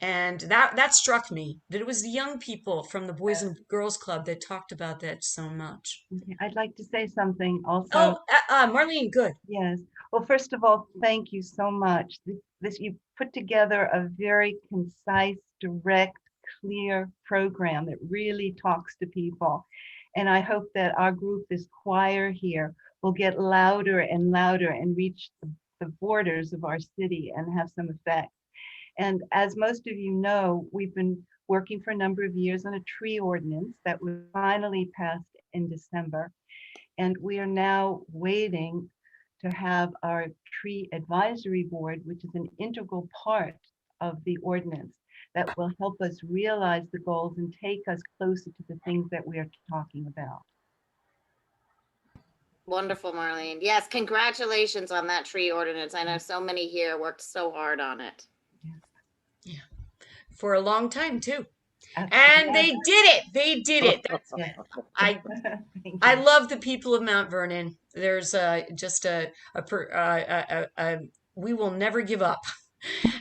S1: And that struck me, that it was the young people from the Boys and Girls Club that talked about that so much.
S10: I'd like to say something also.
S1: Oh, Marlene, good.
S10: Yes. Well, first of all, thank you so much. You put together a very concise, direct, clear program that really talks to people. And I hope that our group, this choir here, will get louder and louder and reach the borders of our city and have some effect. And as most of you know, we've been working for a number of years on a tree ordinance that was finally passed in December. And we are now waiting to have our tree advisory board, which is an integral part of the ordinance that will help us realize the goals and take us closer to the things that we are talking about.
S2: Wonderful, Marlene. Yes, congratulations on that tree ordinance. I know so many here worked so hard on it.
S1: Yeah, for a long time too. And they did it. They did it. That's I love the people of Mount Vernon. There's just we will never give up.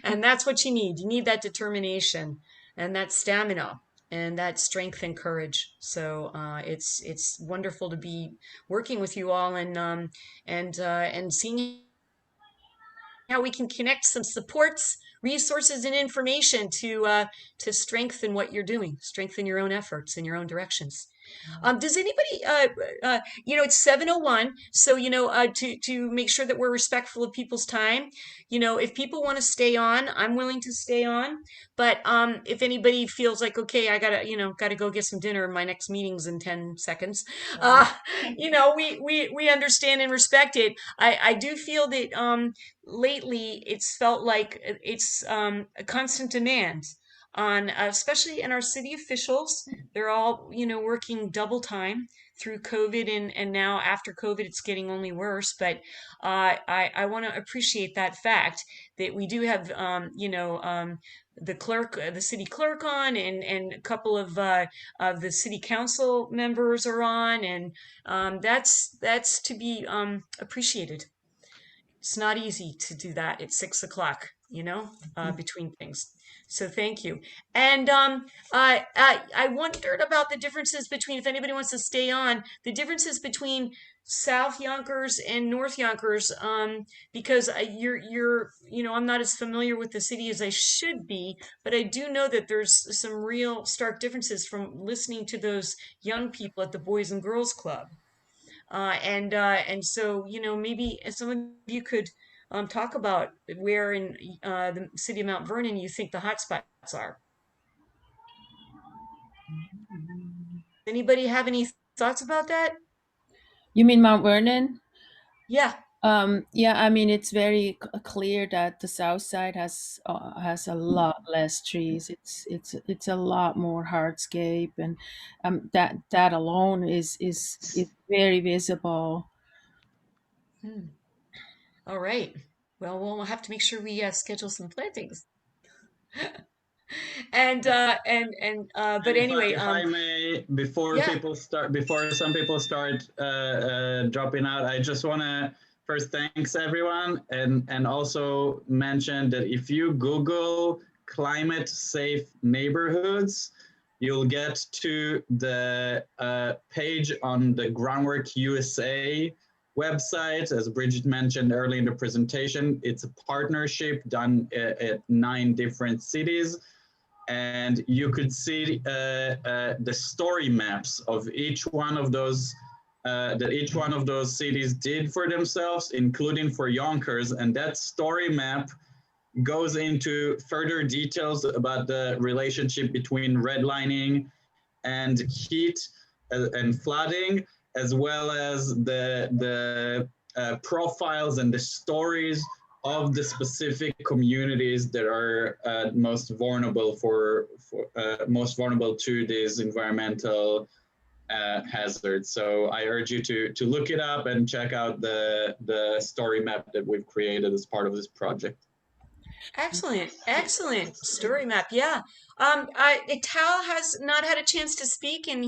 S1: And that's what you need. You need that determination and that stamina and that strength and courage. So it's wonderful to be working with you all and seeing how we can connect some supports, resources, and information to strengthen what you're doing, strengthen your own efforts in your own directions. Does anybody, you know, it's 7:01, so, you know, to make sure that we're respectful of people's time, you know, if people want to stay on, I'm willing to stay on. But if anybody feels like, okay, I gotta go get some dinner, my next meeting's in 10 seconds, you know, we understand and respect it. I do feel that lately it's felt like it's a constant demand on especially in our city officials. They're all, you know, working double time through COVID, and now after COVID it's getting only worse. But I want to appreciate that fact that we do have you know, the clerk, the city clerk on, and a couple of the city council members are on, and that's to be appreciated. it's not easy to do that at 6 o'clock, between things. So thank you. And I wondered about the differences between, if anybody wants to stay on, the differences between South Yonkers and North Yonkers, because I'm not as familiar with the city as I should be, but I do know that there's some real stark differences from listening to those young people at the Boys and Girls Club. And so, maybe some of you could talk about where in the city of Mount Vernon you think the hot spots are. Anybody have any thoughts about that?
S8: You mean Mount Vernon?
S1: Yeah.
S8: Yeah, I mean it's very clear that the south side has a lot less trees. It's a lot more hardscape, and that alone is very visible.
S1: Hmm. All right. Well, we'll have to make sure we schedule some plantings. But
S3: And
S1: anyway,
S3: if I may, before
S1: yeah.
S3: before some people start dropping out, I just want to first thanks everyone and also mention that if you Google climate safe neighborhoods, you'll get to the page on the Groundwork USA website. As Brigitte mentioned early in the presentation, it's a partnership done at 9 different cities. And you could see the story maps of each one of those that each one of those cities did for themselves, including for Yonkers. And that story map goes into further details about the relationship between redlining and heat and flooding, as well as the profiles and the stories of the specific communities that are most vulnerable most vulnerable to these environmental hazards. So I urge you to look it up and check out the story map that we've created as part of this project.
S1: Excellent story map. Yeah. Tal has not had a chance to speak, and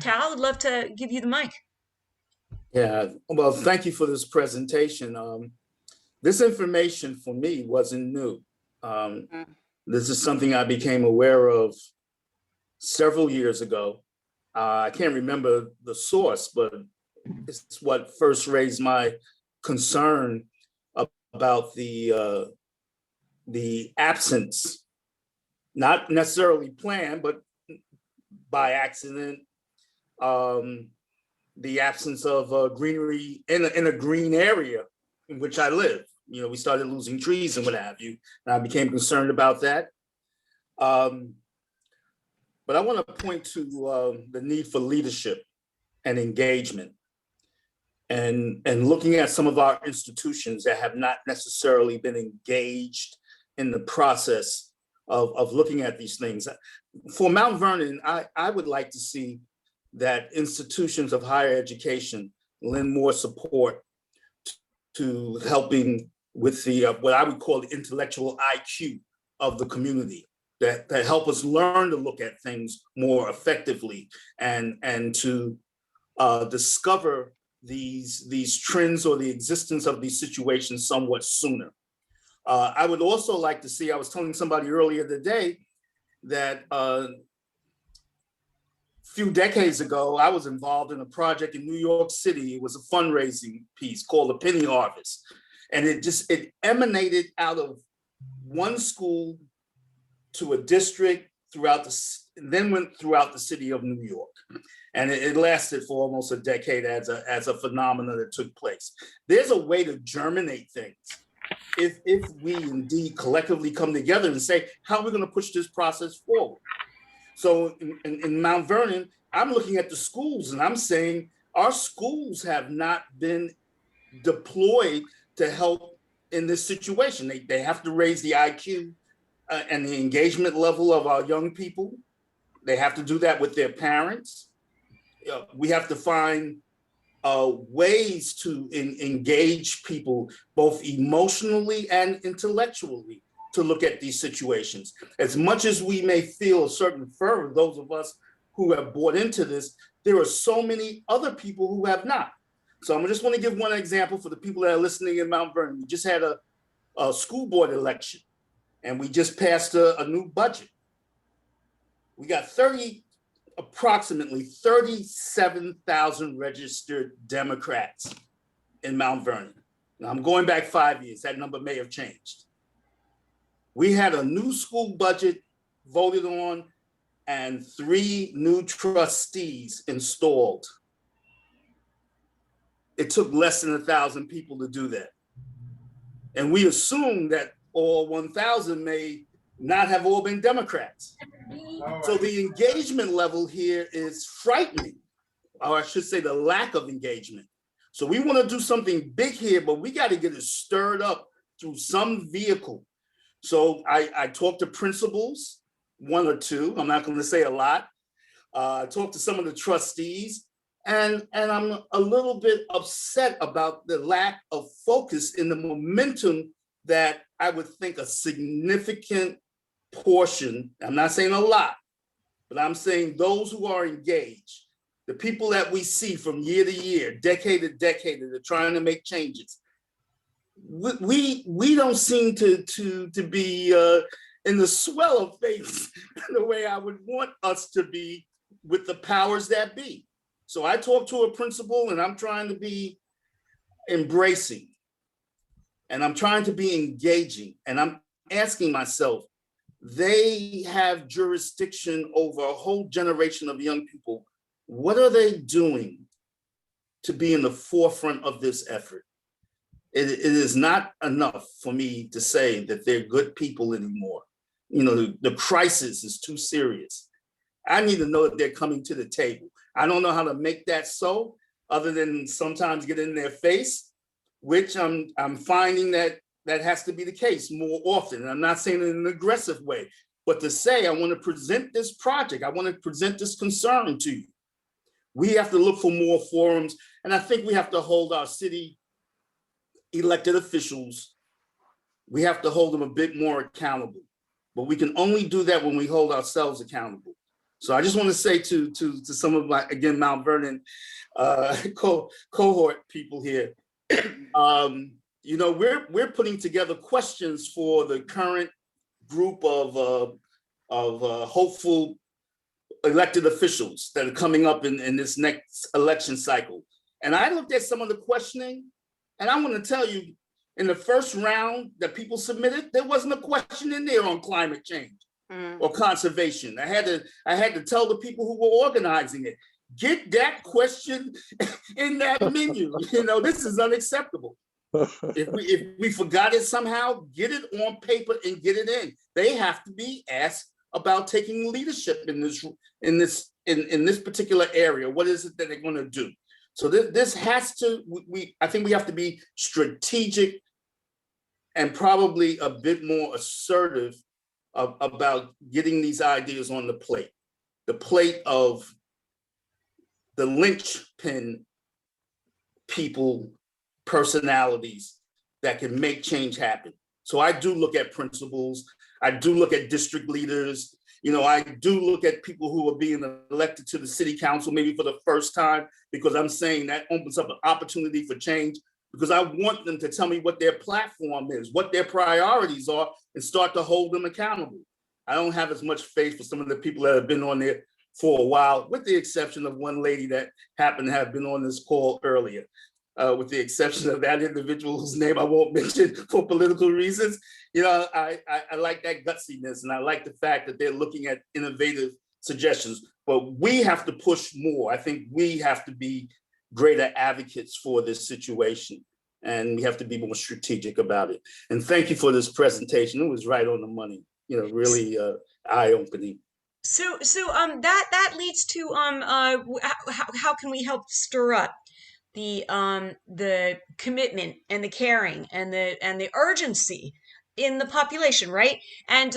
S1: Tal would love to give you the mic.
S11: Yeah, well, thank you for this presentation. This information for me wasn't new. This is something I became aware of several years ago. I can't remember the source, but it's what first raised my concern about the absence, not necessarily planned, but by accident, the absence of greenery in a green area in which I live. We started losing trees and what have you, and I became concerned about that. But I want to point to the need for leadership and engagement, and looking at some of our institutions that have not necessarily been engaged in the process of looking at these things. For Mount Vernon, I would like to see that institutions of higher education lend more support to helping with the what I would call the intellectual IQ of the community, that help us learn to look at things more effectively and to discover these trends or the existence of these situations somewhat sooner. I would also like to see, I was telling somebody earlier today that a few decades ago, I was involved in a project in New York City. It was a fundraising piece called the Penny Harvest. And it emanated out of one school to a district then went throughout the city of New York. And it lasted for almost a decade as a phenomenon that took place. There's a way to germinate things if we indeed collectively come together and say, how are we going to push this process forward? So in Mount Vernon, I'm looking at the schools and I'm saying our schools have not been deployed to help in this situation. They have to raise the IQ and the engagement level of our young people. They have to do that with their parents. We have to find ways to engage people both emotionally and intellectually to look at these situations. As much as we may feel a certain fervor, those of us who have bought into this, there are so many other people who have not. So I just want to give one example for the people that are listening in Mount Vernon. We just had a school board election, and we just passed a new budget. We got approximately 37,000 registered Democrats in Mount Vernon. Now, I'm going back 5 years. That number may have changed. We had a new school budget voted on and 3 new trustees installed. It took less than 1,000 people to do that. And we assume that all 1,000 may not have all been Democrats. So the engagement level here is frightening, or I should say the lack of engagement. So we want to do something big here, but we got to get it stirred up through some vehicle. So I talked to principals, 1 or 2, I'm not going to say a lot. I talked to some of the trustees, and I'm a little bit upset about the lack of focus in the momentum that I would think a significant portion, I'm not saying a lot, but I'm saying those who are engaged, the people that we see from year to year, decade to decade, that are trying to make changes. We don't seem to be in the swell of faith the way I would want us to be with the powers that be. So I talked to a principal, and I'm trying to be embracing, and I'm trying to be engaging, and I'm asking myself, they have jurisdiction over a whole generation of young people. What are they doing to be in the forefront of this effort? It is not enough for me to say that they're good people anymore. You know, the crisis is too serious. I need to know that they're coming to the table. I don't know how to make that so, other than sometimes get in their face, which I'm finding that has to be the case more often. And I'm not saying it in an aggressive way, but to say, I want to present this project, I want to present this concern to you. We have to look for more forums. And I think we have to hold our city elected officials, we have to hold them a bit more accountable. But we can only do that when we hold ourselves accountable. So I just want to say to some of my, again, Mount Vernon cohort people here, you know, we're putting together questions for the current group of hopeful elected officials that are coming up in this next election cycle. And I looked at some of the questioning, and I'm going to tell you, in the first round that people submitted, there wasn't a question in there on climate change or conservation. I had to tell the people who were organizing it, get that question in that menu. You know, this is unacceptable. If we forgot it somehow, get it on paper and get it in. They have to be asked about taking leadership in this particular area. What is it that they're going to do? So this has to, I think we have to be strategic and probably a bit more assertive about getting these ideas on the plate of the linchpin people, personalities that can make change happen. So I do look at principals, I do look at district leaders, you know, I do look at people who are being elected to the city council, maybe for the first time, because I'm saying that opens up an opportunity for change, because I want them to tell me what their platform is, what their priorities are, and start to hold them accountable. I don't have as much faith for some of the people that have been on there for a while, with the exception of one lady that happened to have been on this call earlier. With the exception of that individual whose name I won't mention for political reasons. You know, I like that gutsiness, and I like the fact that they're looking at innovative suggestions, but we have to push more. I think we have to be greater advocates for this situation, and we have to be more strategic about it. And thank you for this presentation. It was right on the money, you know, really eye-opening.
S1: So that leads to how can we help stir up the commitment and the caring and the urgency in the population, right? And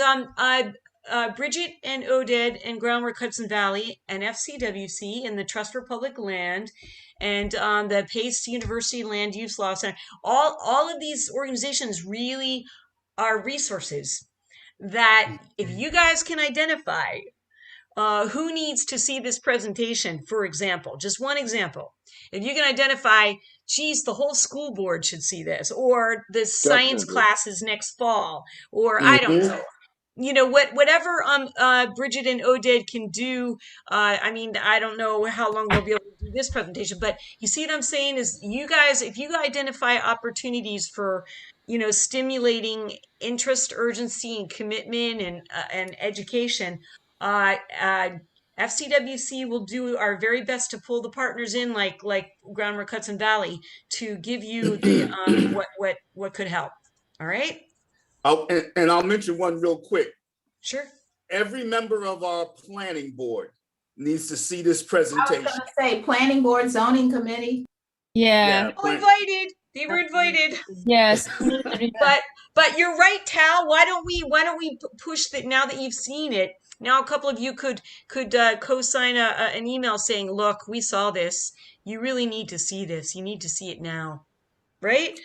S1: Brigitte and Oded and Groundwork Hudson Valley and FCWC and the Trust for Public Land and the Pace University Land Use Law Center, all of these organizations really are resources that if you guys can identify who needs to see this presentation, for example, just one example. If you can identify, geez, the whole school board should see this, or the science
S6: Definitely.
S1: classes next fall, or I don't know. Whatever Bridget and Oded can do. I mean, I don't know how long they'll be able to do this presentation, but you see what I'm saying is, you guys, if you identify opportunities for, stimulating interest, urgency, and commitment, and education, FCWC will do our very best to pull the partners in, like Groundwork Hudson Valley, to give you the what could help. All right.
S11: And I'll mention one real quick.
S1: Sure.
S11: Every member of our planning board needs to see this
S9: I was
S11: presentation.
S9: gonna say, planning board, zoning committee.
S8: Yeah.
S1: Oh, invited. They were invited.
S8: Yes.
S1: But you're right, Tal. Why don't we push that now that you've seen it? Now a couple of you could co-sign an email saying, "Look, we saw this. You really need to see this. You need to see it now." Right?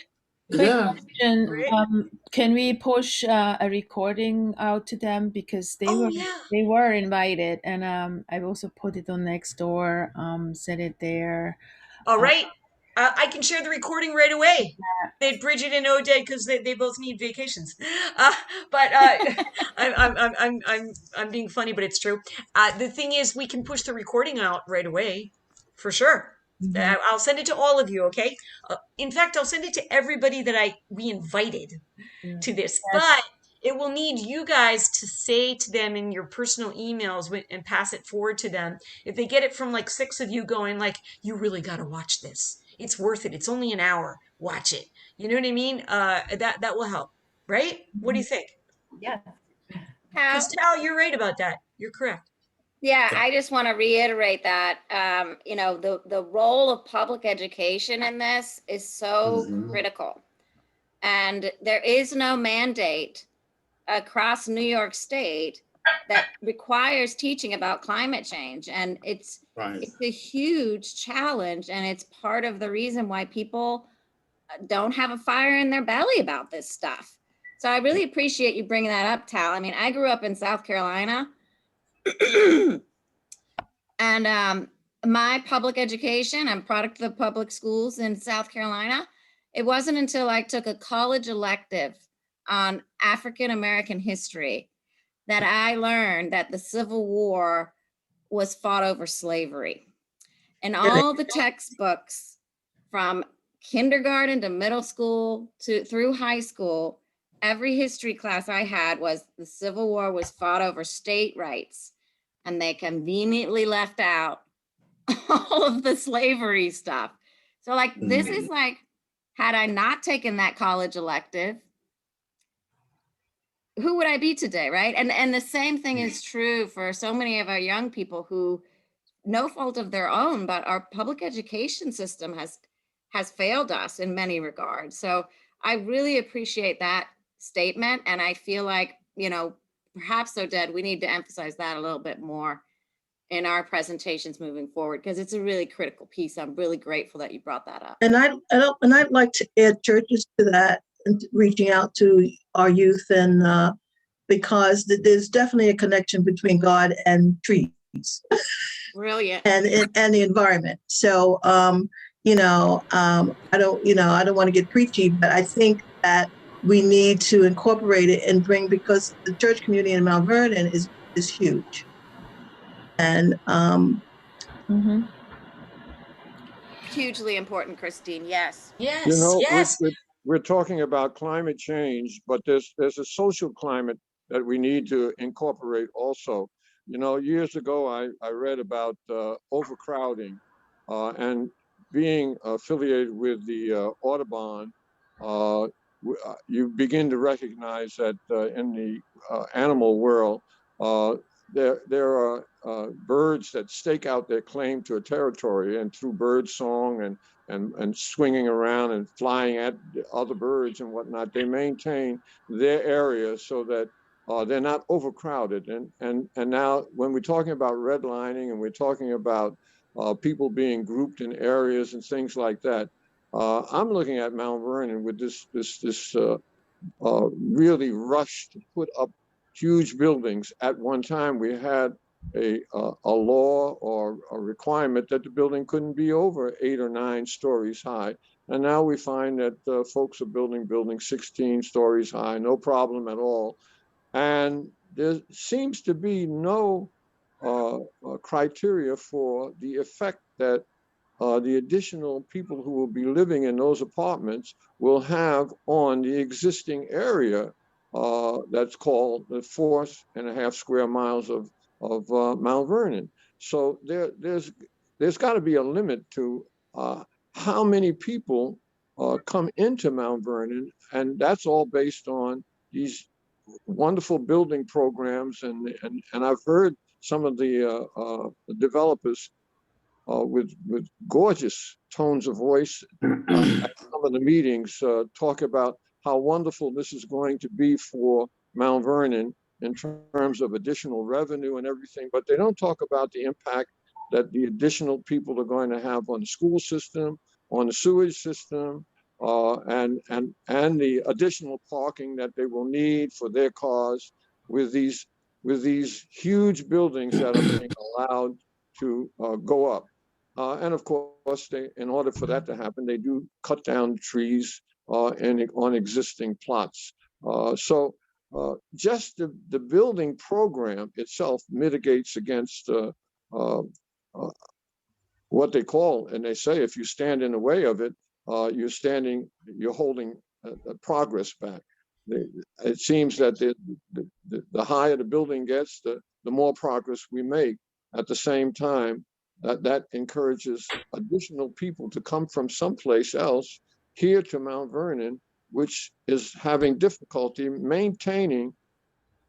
S8: Quick
S11: Yeah.
S8: question.
S1: Right?
S8: Can we push a recording out to them, because
S1: Oh yeah.
S8: they were invited, and I've also put it on Nextdoor, set it there.
S1: All right. I can share the recording right away. They Bridget and Oded, because they both need vacations. But I'm being funny, but it's true. The thing is, we can push the recording out right away, for sure. I'll send it to all of you. Okay. In fact, I'll send it to everybody that we invited to this.
S8: Yes.
S1: But it will need you guys to say to them in your personal emails and pass it forward to them. If they get it from like 6 of you going like, you really got to watch this. It's worth it. It's only an hour. Watch it. You know what I mean? That will help. Right? What do you think?
S10: Yeah.
S1: Because Tal, you're right about that. You're correct.
S2: Yeah, I just want to reiterate that, the role of public education in this is so critical. And there is no mandate across New York State that requires teaching about climate change. And it's a huge challenge. And it's part of the reason why people don't have a fire in their belly about this stuff. So I really appreciate you bringing that up, Tal. I mean, I grew up in South Carolina. And my public education, I'm product of the public schools in South Carolina. It wasn't until I took a college elective on African American history that I learned that the Civil War was fought over slavery. And all the textbooks from kindergarten to middle school through high school, every history class I had was the Civil War was fought over state rights. And they conveniently left out all of the slavery stuff. So like, this is like, had I not taken that college elective, who would I be today, right? And the same thing is true for so many of our young people who, no fault of their own, but our public education system has failed us in many regards. So I really appreciate that statement. And I feel like, perhaps Oded, we need to emphasize that a little bit more in our presentations moving forward, because it's a really critical piece. I'm really grateful that you brought that up.
S7: And I'd like to add churches to that, and reaching out to our youth, and because there's definitely a connection between God and trees.
S2: Brilliant.
S7: And the environment. So I don't want to get preachy, but I think that we need to incorporate it and because the church community in Mount Vernon is huge. And
S2: hugely important, Christine. Yes.
S1: Yes.
S6: We're talking about climate change, but there's a social climate that we need to incorporate also. Years ago, I read about overcrowding, and being affiliated with the Audubon, you begin to recognize that in the animal world, there are birds that stake out their claim to a territory, and through bird song and swinging around and flying at other birds and whatnot, they maintain their area so that they're not overcrowded. And now when we're talking about redlining, and we're talking about people being grouped in areas and things like that, I'm looking at Mount Vernon with this really rush to put up huge buildings. At one time, we had a law or a requirement that the building couldn't be over 8 or 9 stories high. And now we find that folks are building buildings 16 stories high, no problem at all. And there seems to be no criteria for the effect that the additional people who will be living in those apartments will have on the existing area that's called the 4.5 square miles of Mount Vernon. So there's got to be a limit to how many people come into Mount Vernon, and that's all based on these wonderful building programs. And I've heard some of the developers with gorgeous tones of voice at some of the meetings talk about how wonderful this is going to be for Mount Vernon in terms of additional revenue and everything, but they don't talk about the impact that the additional people are going to have on the school system, on the sewage system, and the additional parking that they will need for their cars with these huge buildings that are being allowed to go up. And of course, in order for that to happen, they do cut down trees on existing plots. So just the building program itself mitigates against what they call, and they say, if you stand in the way of it, you're holding progress back. It seems that the higher the building gets, the more progress we make. At the same time, that encourages additional people to come from someplace else here to Mount Vernon, which is having difficulty maintaining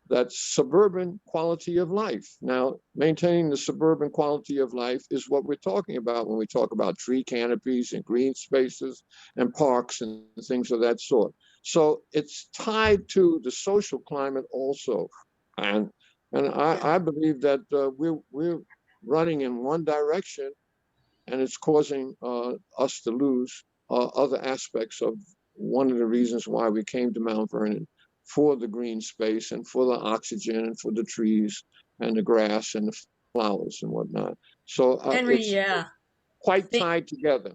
S6: that suburban quality of life. Now, maintaining the suburban quality of life is what we're talking about when we talk about tree canopies and green spaces and parks and things of that sort. So it's tied to the social climate also. And I believe that we're running in one direction, and it's causing us to lose other aspects of one of the reasons why we came to Mount Vernon, for the green space and for the oxygen and for the trees and the grass and the flowers and whatnot. So
S1: Henry,
S6: it's
S1: yeah.
S6: quite tied together.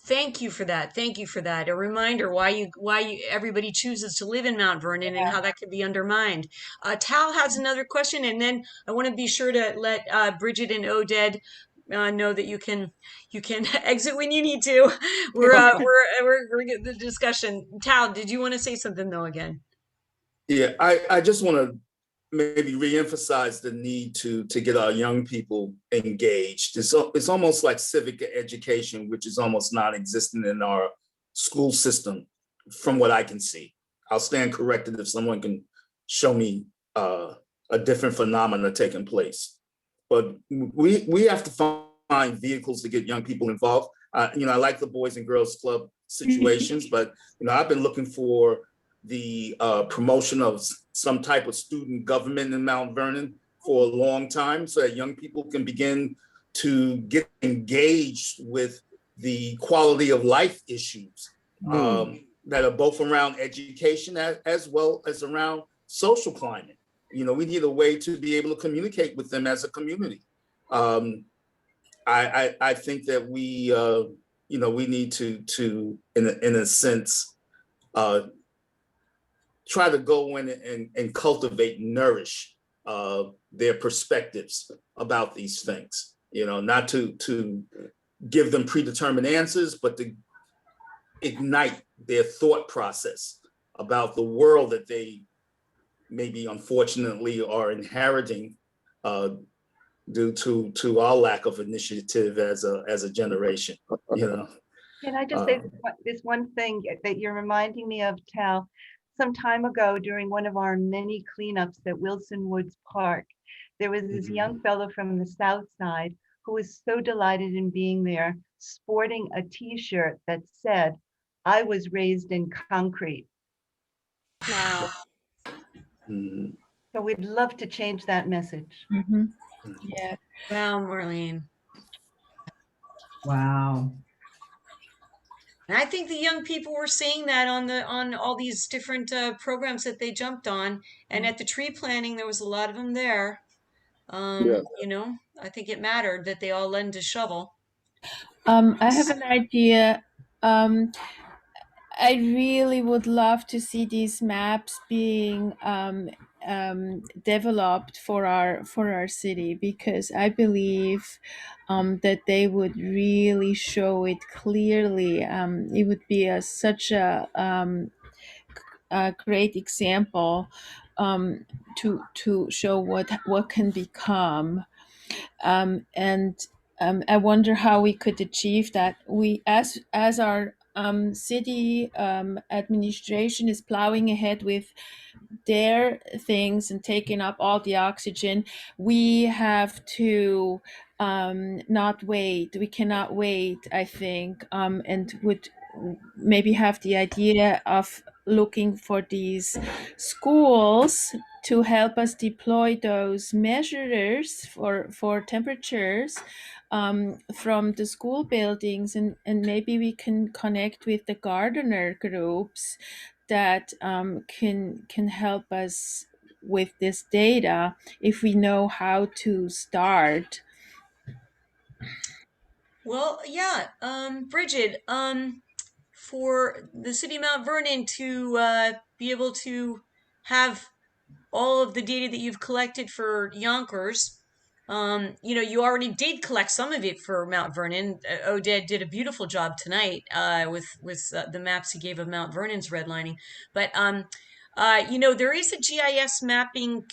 S1: Thank you for that. Thank you for that. A reminder why everybody chooses to live in Mount Vernon and how that could be undermined. Tal has another question, and then I want to be sure to let Bridget and Oded know that you can exit when you need to. We're getting the discussion. Tal, did you want to say something though again?
S11: Yeah, I just want to maybe reemphasize the need to get our young people engaged. It's almost like civic education, which is almost non-existent in our school system, from what I can see. I'll stand corrected if someone can show me a different phenomena taking place. But we have to find vehicles to get young people involved. I like the Boys and Girls Club situations, but I've been looking for the promotion of some type of student government in Mount Vernon for a long time, so that young people can begin to get engaged with the quality of life issues that are both around education as well as around social climate. We need a way to be able to communicate with them as a community. I think that we need to in a sense, try to go in and cultivate and nourish their perspectives about these things, not to give them predetermined answers, but to ignite their thought process about the world that they maybe unfortunately are inheriting due to our lack of initiative as a generation.
S10: Can I just say this one thing that you're reminding me of, Tal? Some time ago, during one of our many cleanups at Wilson Woods Park, there was this young fellow from the South Side who was so delighted in being there, sporting a T-shirt that said, "I was raised in concrete."
S2: Wow.
S10: So we'd love to change that message.
S8: Yeah.
S1: Wow, Marlene.
S12: Wow.
S1: And I think the young people were seeing that on all these different programs that they jumped on, and at the tree planting, there was a lot of them there.
S6: Yeah.
S1: You know, I think it mattered that they all lend a shovel.
S8: I have an idea. I really would love to see these maps being developed for our city, because I believe that they would really show it clearly. It would be such a great example to show what can become. And I wonder how we could achieve that. We, as our city administration is plowing ahead with their things and taking up all the oxygen, we have to not wait. We cannot wait, I think, and would maybe have the idea of looking for these schools to help us deploy those measurers for temperatures from the school buildings, and maybe we can connect with the gardener groups that can help us with this data if we know how to start.
S1: Well, yeah, Bridget, for the city of Mount Vernon to be able to have all of the data that you've collected for Yonkers. You know, you already did collect some of it for Mount Vernon. Oded did a beautiful job tonight with the maps he gave of Mount Vernon's redlining. But you know, there is a GIS mapping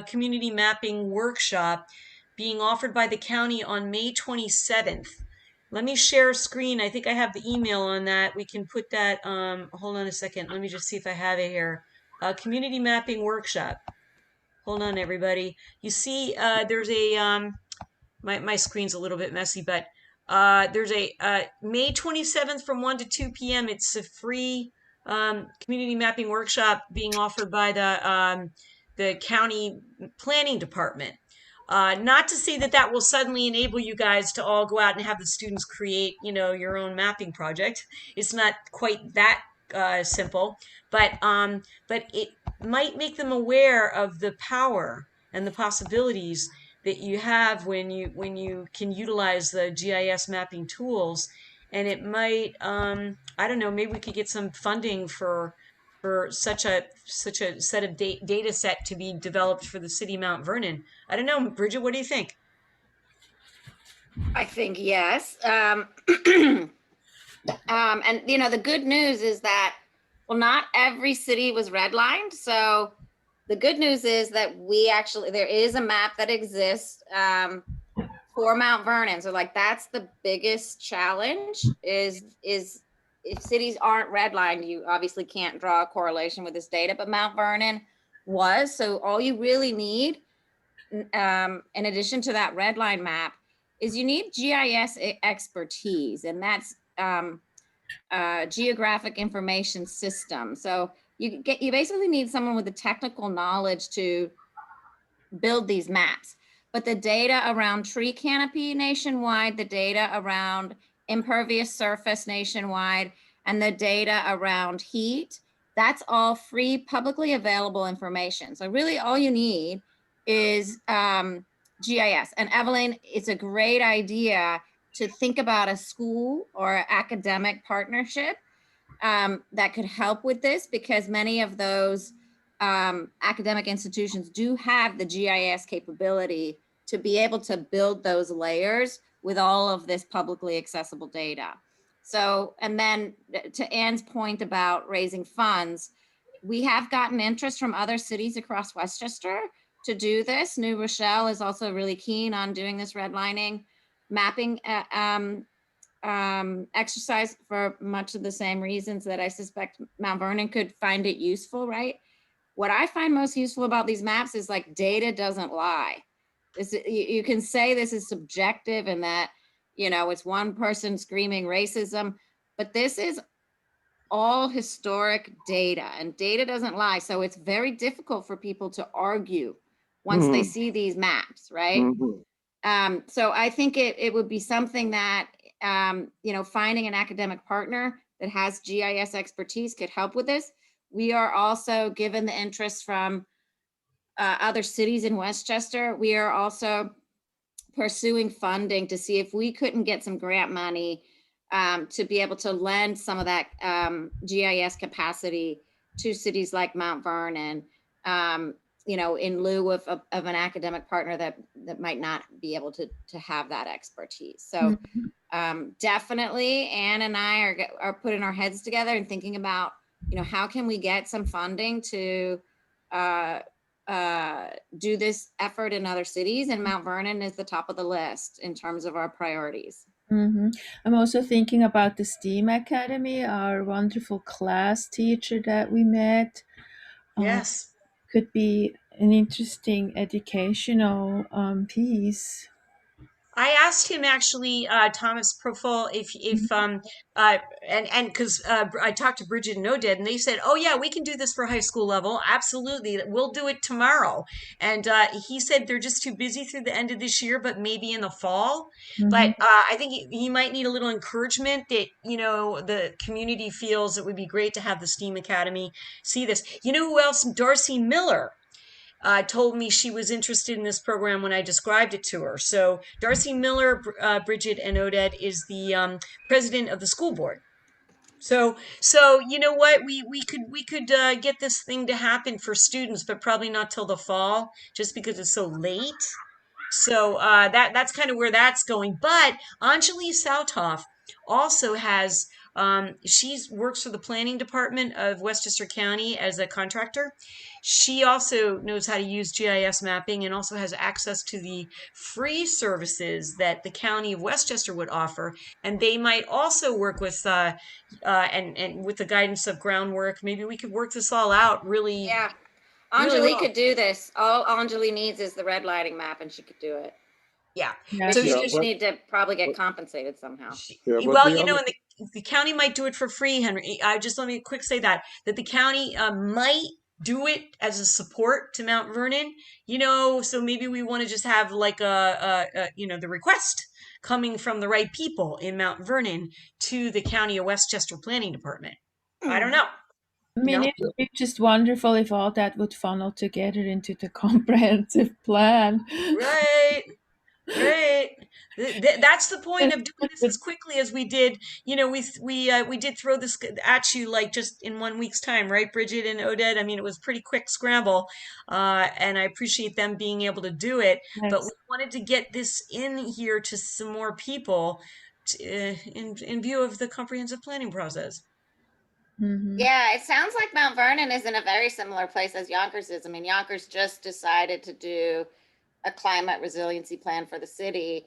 S1: community mapping workshop being offered by the county on May 27th. Let me share screen. I think I have the email on that. We can put that. Hold on a second. Let me just see if I have it here. Community mapping workshop. Hold on, everybody. You see, there's a my screen's a little bit messy, but there's a May 27th from 1 to 2 p.m. It's a free community mapping workshop being offered by the county planning department. Not to say that that will suddenly enable you guys to all go out and have the students create, you know, your own mapping project. It's not quite that simple, but it might make them aware of the power and the possibilities that you have when you can utilize the GIS mapping tools. And it might, I don't know, maybe we could get some funding for such a set of data set to be developed for the city of Mount Vernon. I don't know, Bridget, what do you think?
S2: I think yes. And you know, the good news is that, well, not every city was redlined. So the good news is that there is a map that exists for Mount Vernon. So like, that's the biggest challenge is if cities aren't redlined, you obviously can't draw a correlation with this data, but Mount Vernon was. So all you really need, in addition to that redline map, is you need GIS expertise, and that's geographic information system. So you basically need someone with the technical knowledge to build these maps. But the data around tree canopy nationwide, the data around impervious surface nationwide, and the data around heat, that's all free, publicly available information. So really all you need is GIS. And Evelyn, it's a great idea to think about a school or academic partnership that could help with this, because many of those academic institutions do have the GIS capability to be able to build those layers with all of this publicly accessible data. So, and then to Anne's point about raising funds, we have gotten interest from other cities across Westchester to do this. New Rochelle is also really keen on doing this redlining mapping exercise for much of the same reasons that I suspect Mount Vernon could find it useful, right? What I find most useful about these maps is like data doesn't lie. You can say this is subjective and that, you know, it's one person screaming racism, but this is all historic data, and data doesn't lie. So it's very difficult for people to argue once they see these maps, right? So I think it would be something that, you know, finding an academic partner that has GIS expertise could help with this. We are also, given the interest from other cities in Westchester, we are also pursuing funding to see if we couldn't get some grant money to be able to lend some of that GIS capacity to cities like Mount Vernon, you know, in lieu of an academic partner that might not be able to have that expertise. So definitely Anne and I are putting our heads together and thinking about, you know, how can we get some funding to do this effort in other cities, and Mount Vernon is the top of the list in terms of our priorities.
S8: I'm also thinking about the STEAM Academy, our wonderful class teacher that we met.
S1: Yes.
S8: Could be an interesting educational piece.
S1: I asked him actually, Thomas Profol, if and because I talked to Bridget and Oded, and they said, "Oh yeah, we can do this for high school level. Absolutely, we'll do it tomorrow." And he said they're just too busy through the end of this year, but maybe in the fall. But I think he might need a little encouragement that, you know, the community feels it would be great to have the STEAM Academy see this. You know who else? Darcy Miller told me she was interested in this program when I described it to her. So Darcy Miller, Bridget, and Oded is the president of the school board. So you know what, we could get this thing to happen for students, but probably not till the fall, just because it's so late. So that's kind of where that's going. But Anjali Sautoff also has she works for the planning department of Westchester County as a contractor. She also knows how to use GIS mapping and also has access to the free services that the county of Westchester would offer. And they might also work with and with the guidance of Groundwork. Maybe we could work this all out really.
S2: Yeah,
S1: Really
S2: Anjali
S1: well.
S2: could do this. All Anjali needs is the red lighting map, and she could do it.
S1: Yeah.
S8: Yeah.
S1: So
S2: We
S1: she,
S2: just need to probably get compensated somehow.
S6: Yeah, but
S1: well,
S6: the
S1: you know,
S6: other,
S1: and the county might do it for free, Henry. I just let me quick say that the county might do it as a support to Mount Vernon. You know, so maybe we want to just have like a you know, the request coming from the right people in Mount Vernon to the county of Westchester Planning Department. I don't know.
S8: I
S1: You
S8: mean,
S1: know?
S8: it would be just wonderful if all that would funnel together into the comprehensive plan.
S1: Right. Right. That's the point of doing this as quickly as we did. You know, we did throw this at you like just in 1 week's time, right, Bridget and Oded? I mean, it was pretty quick scramble, and I appreciate them being able to do it. But we
S8: Yes.
S1: wanted to get this in here to some more people in view of the comprehensive planning process.
S2: Yeah, it sounds like Mount Vernon is in a very similar place as Yonkers is. I mean, Yonkers just decided to do a climate resiliency plan for the city.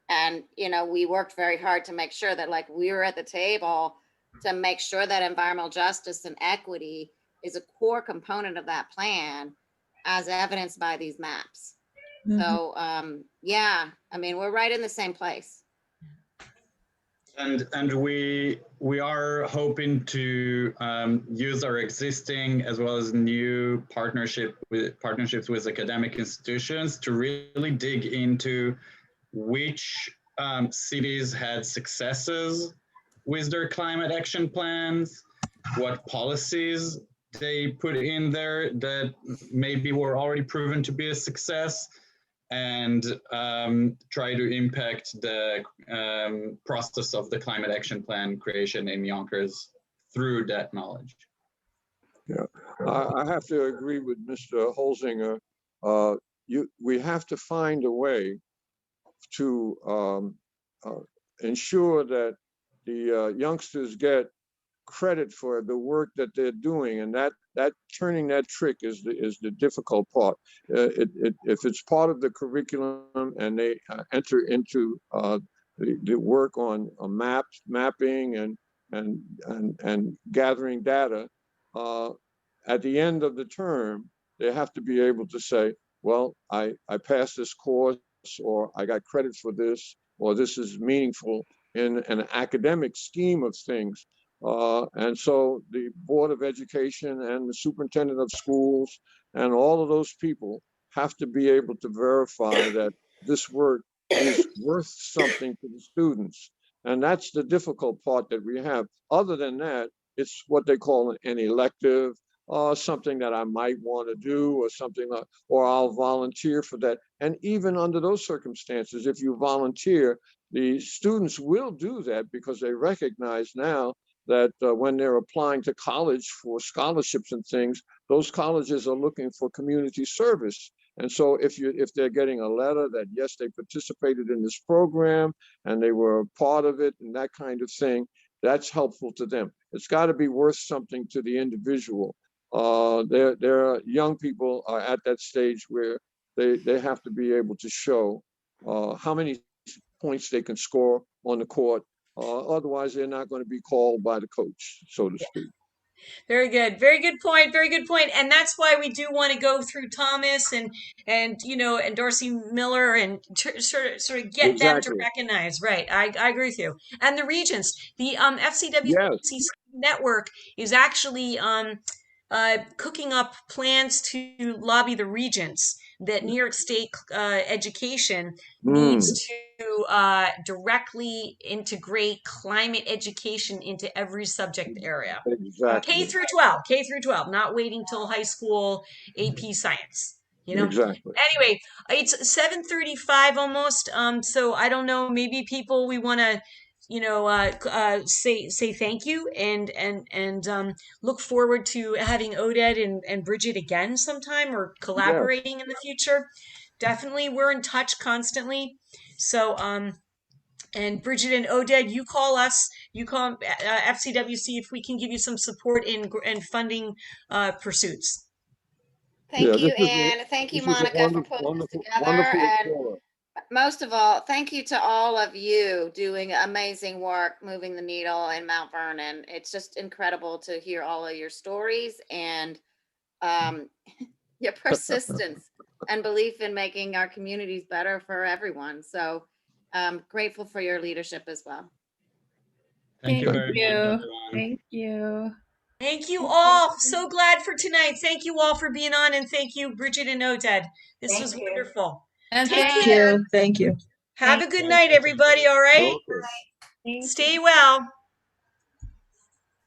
S2: And, you know, we worked very hard to make sure that like we were at the table to make sure that environmental justice and equity is a core component of that plan as evidenced by these maps. So yeah, I mean, we're right in the same place.
S3: And we are hoping to use our existing as well as new partnerships with academic institutions to really dig into which cities had successes with their climate action plans, what policies they put in there that maybe were already proven to be a success, and try to impact the process of the climate action plan creation in Yonkers through that knowledge.
S6: yeah, I have to agree with Mr. Holzinger. We have to find a way to ensure that the youngsters get credit for the work that they're doing, and that turning that trick is the difficult part. If it's part of the curriculum and they enter into the work on mapping and gathering data, at the end of the term, they have to be able to say, well, I passed this course, or I got credit for this, or this is meaningful in an academic scheme of things. And so the Board of Education and the Superintendent of Schools and all of those people have to be able to verify that this work is worth something to the students. And that's the difficult part that we have. Other than that, it's what they call an elective, something that I might want to do, or something, or I'll volunteer for that. And even under those circumstances, if you volunteer, the students will do that because they recognize now that when they're applying to college for scholarships and things, those colleges are looking for community service. And so if they're getting a letter that, yes, they participated in this program and they were a part of it and that kind of thing, that's helpful to them. It's got to be worth something to the individual. Their young people are at that stage where they have to be able to show how many points they can score on the court. Otherwise, they're not going to be called by the coach, so to speak.
S1: Very good. Very good point. Very good point. And that's why we do want to go through Thomas and Darcy Miller and sort of get them to recognize. Right. I agree with you. And the regents, the FCWC network is actually cooking up plans to lobby the regents that New York State education needs to directly integrate climate education into every subject area.
S6: Exactly.
S1: K through 12, not waiting till high school AP science.
S6: Exactly.
S1: Anyway, it's 7:35 almost. So I don't know. Maybe people we want to, say thank you and look forward to having Oded and Brigitte again sometime or collaborating in the future. Definitely, we're in touch constantly. So and Brigitte and Oded, you call us. You call FCWC if we can give you some support in funding pursuits.
S2: Thank you, Anne. Thank you, Monica, for putting this together. And most of all, thank you to all of you doing amazing work, moving the needle in Mount Vernon. It's just incredible to hear all of your stories and your persistence and belief in making our communities better for everyone. So grateful for your leadership as well.
S3: Thank you very much, everyone.
S8: Thank you.
S1: Thank you all. So glad for tonight. Thank you all for being on, and thank you, Brigitte and Oded. This was wonderful.
S8: And
S1: Take
S8: thank
S1: care.
S7: Thank you.
S1: Have a good night, everybody. All right.
S6: Okay.
S8: you.
S1: Stay well.